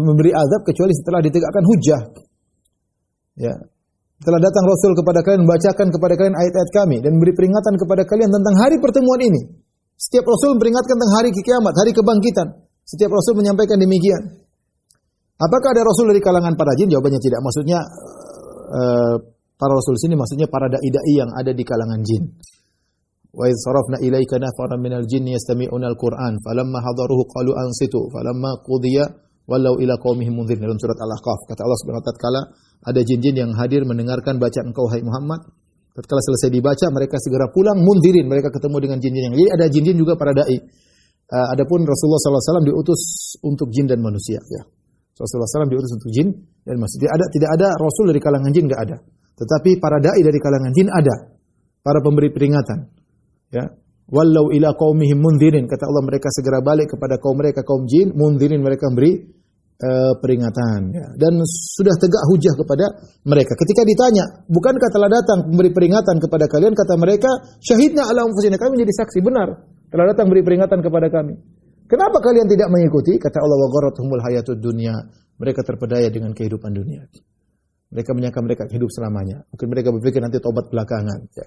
Speaker 1: memberi azab kecuali setelah ditegakkan hujah. Ya, telah datang Rasul kepada kalian, membacakan kepada kalian ayat-ayat kami dan memberi peringatan kepada kalian tentang hari pertemuan ini. Setiap Rasul memperingatkan tentang hari kiamat, hari kebangkitan. Setiap Rasul menyampaikan demikian. Apakah ada Rasul dari kalangan para jin? Jawabannya tidak. Maksudnya para Rasul sini maksudnya para dai-dai yang ada di kalangan jin. Wa idh sarafna ilaika nafaran minal jinni yastami'una al-Qur'an falamma hadaruhu qalu ansitu falamma qudiya walau ila qaumihim mundzirin. Dalam surat Al-Ahqaf kata Allah Subhanahu wa taala, ada jin-jin yang hadir mendengarkan bacaan engkau hai Muhammad. Tatkala selesai dibaca, mereka segera pulang mundzirin, mereka ketemu dengan jin-jin yang lain. Jadi ada jin-jin juga para dai. Adapun Rasulullah SAW diutus untuk jin dan manusia, ya. Rasulullah SAW diutus untuk jin dan manusia. Tidak ada Rasul dari kalangan jin, enggak ada. Tetapi para dai dari kalangan jin ada. Para pemberi peringatan, ya. Wallau ila qaumihim mundzirin, kata Allah, mereka segera balik kepada kaum mereka, kaum jin, mundzirin, mereka memberi peringatan, ya. Dan sudah tegak hujah kepada mereka. Ketika ditanya, bukankah telah datang memberi peringatan kepada kalian? Kata mereka, syahidna ala anfusina, kami menjadi saksi, benar telah datang beri peringatan kepada kami. Kenapa kalian tidak mengikuti? Kata Allah, wa gharratuhumul hayatud dunya. Mereka terpedaya dengan kehidupan dunia. Mereka menyangka mereka hidup selamanya. Mungkin mereka berpikir nanti tobat belakangan. Ya.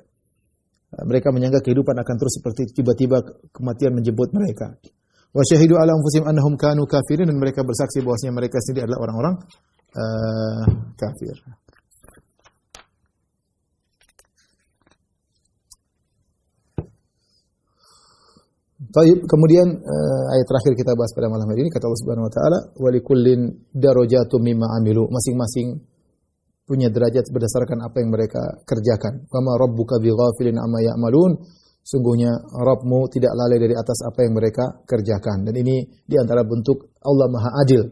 Speaker 1: Mereka menyangka kehidupan akan terus seperti tiba-tiba kematian menjemput mereka. Wa syahidu ala anfusihim annahum kanu kafirin, dan mereka bersaksi bahwasanya mereka sendiri adalah orang-orang kafir. Baik, kemudian ayat terakhir kita bahas pada malam hari ini, kata Allah Subhanahu wa taala, "Wa likullin darajatum mimma amilu." Masing-masing punya derajat berdasarkan apa yang mereka kerjakan. "Wa ma rabbuka bighafilin amma ya'malun." Sungguhnya Rabbmu tidak lalai dari atas apa yang mereka kerjakan. Dan ini di antara bentuk Allah Maha Adil.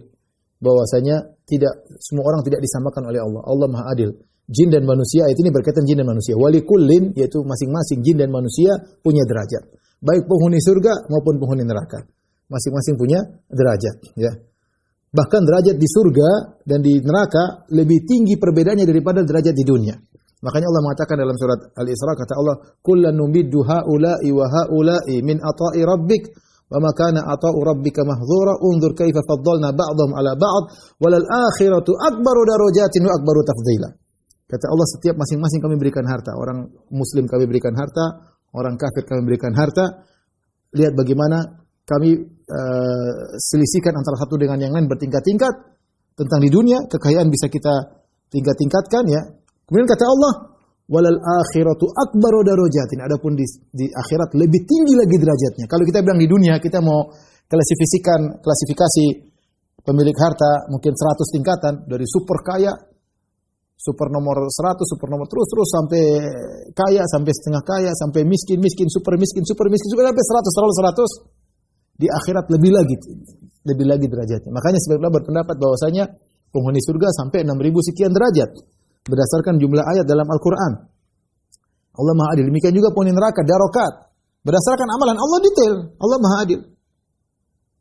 Speaker 1: Bahwasanya tidak semua orang tidak disamakan oleh Allah. Allah Maha Adil. Jin dan manusia, ayat ini berkaitan jin dan manusia. Wa likullin, yaitu masing-masing jin dan manusia punya derajat. Baik penghuni surga maupun penghuni neraka. Masing-masing punya derajat, ya. Bahkan derajat di surga dan di neraka lebih tinggi perbedaannya daripada derajat di dunia. Makanya Allah mengatakan dalam surat Al-Isra, kata Allah, "Kullan numiddu haula'i wa haula'i min ata'i rabbik, wa ma kana ata'u rabbika mahdzura, unzur kaifa faddalna ba'dahum 'ala ba'd, walal akhiratu akbaru darajatin wa akbaru tafdhila." Kata Allah, setiap masing-masing kami berikan harta. Orang muslim kami berikan harta, orang kafir kami berikan harta. Lihat bagaimana kami selisihkan antara satu dengan yang lain bertingkat-tingkat. Tentang di dunia, kekayaan bisa kita tingkat-tingkatkan, ya. Kemudian kata Allah, walal akhiratu akbaru darajatin. Adapun di akhirat lebih tinggi lagi derajatnya. Kalau kita bilang di dunia, kita mau klasifikasi pemilik harta mungkin 100 tingkatan, dari super kaya, super nomor 100, super nomor terus sampai kaya, sampai setengah kaya, sampai miskin, super miskin, sampai 100, terlalu 100. Di akhirat lebih lagi derajatnya. Makanya sebagian ulama berpendapat bahwasanya penghuni surga sampai 6.000 sekian derajat berdasarkan jumlah ayat dalam Al-Qur'an. Allah Maha Adil. Demikian juga penghuni neraka darakat berdasarkan amalan. Allah detail. Allah Maha Adil.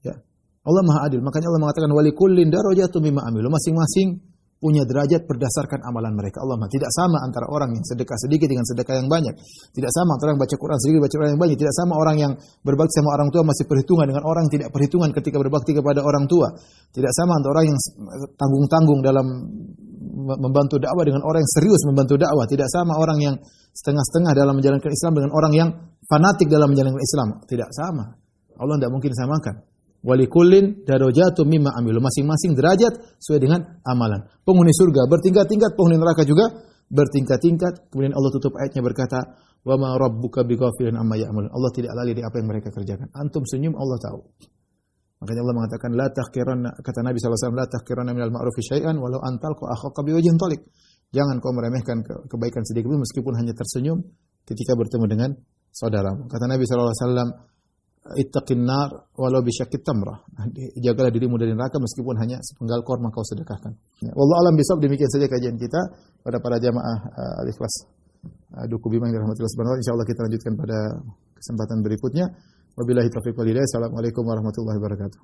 Speaker 1: Ya. Allah Maha Adil. Makanya Allah mengatakan walikullin darajatun mimma amilu. Masing-masing punya derajat berdasarkan amalan mereka. Allah tidak sama antara orang yang sedekah sedikit dengan sedekah yang banyak. Tidak sama antara orang yang baca Quran sedikit baca Quran yang banyak. Tidak sama orang yang berbakti sama orang tua masih perhitungan dengan orang yang tidak perhitungan ketika berbakti kepada orang tua. Tidak sama antara orang yang tanggung-tanggung dalam membantu dakwah dengan orang yang serius membantu dakwah. Tidak sama orang yang setengah-setengah dalam menjalankan Islam dengan orang yang fanatik dalam menjalankan Islam. Tidak sama. Allah tidak mungkin samakan. Walikullin darajatum mimma amilu. Masing-masing derajat sesuai dengan amalan. Penghuni surga bertingkat-tingkat, penghuni neraka juga bertingkat-tingkat. Kemudian Allah tutup ayatnya berkata, "Wa ma rabbuka bighafilin amma ya'malun." Allah tidak lalai dari apa yang mereka kerjakan. Antum senyum, Allah tahu. Makanya Allah mengatakan, "La tahqiranna," kata Nabi sallallahu alaihi wasallam, "La tahqiranna minal ma'rufi syai'an walau an talqa akhaka biwajhin thaliq." Jangan kau meremehkan kebaikan sedikit pun meskipun hanya tersenyum ketika bertemu dengan saudaramu. Kata Nabi sallallahu alaihi wasallam, "Ittaqin nar walau bisyaqqit tamrah." Jagalah dirimu dari neraka meskipun hanya sepenggal korma kau sedekahkan. Ya, wallahu alam bisawab. Demikian saja kajian kita pada para jamaah Al-Ikhlas Duku Bima yang dirahmati Allah Subhanahu wa taala. Insyaallah kita lanjutkan pada kesempatan berikutnya. Wabillahi taufiq wal hidayah. Assalamualaikum warahmatullahi wabarakatuh.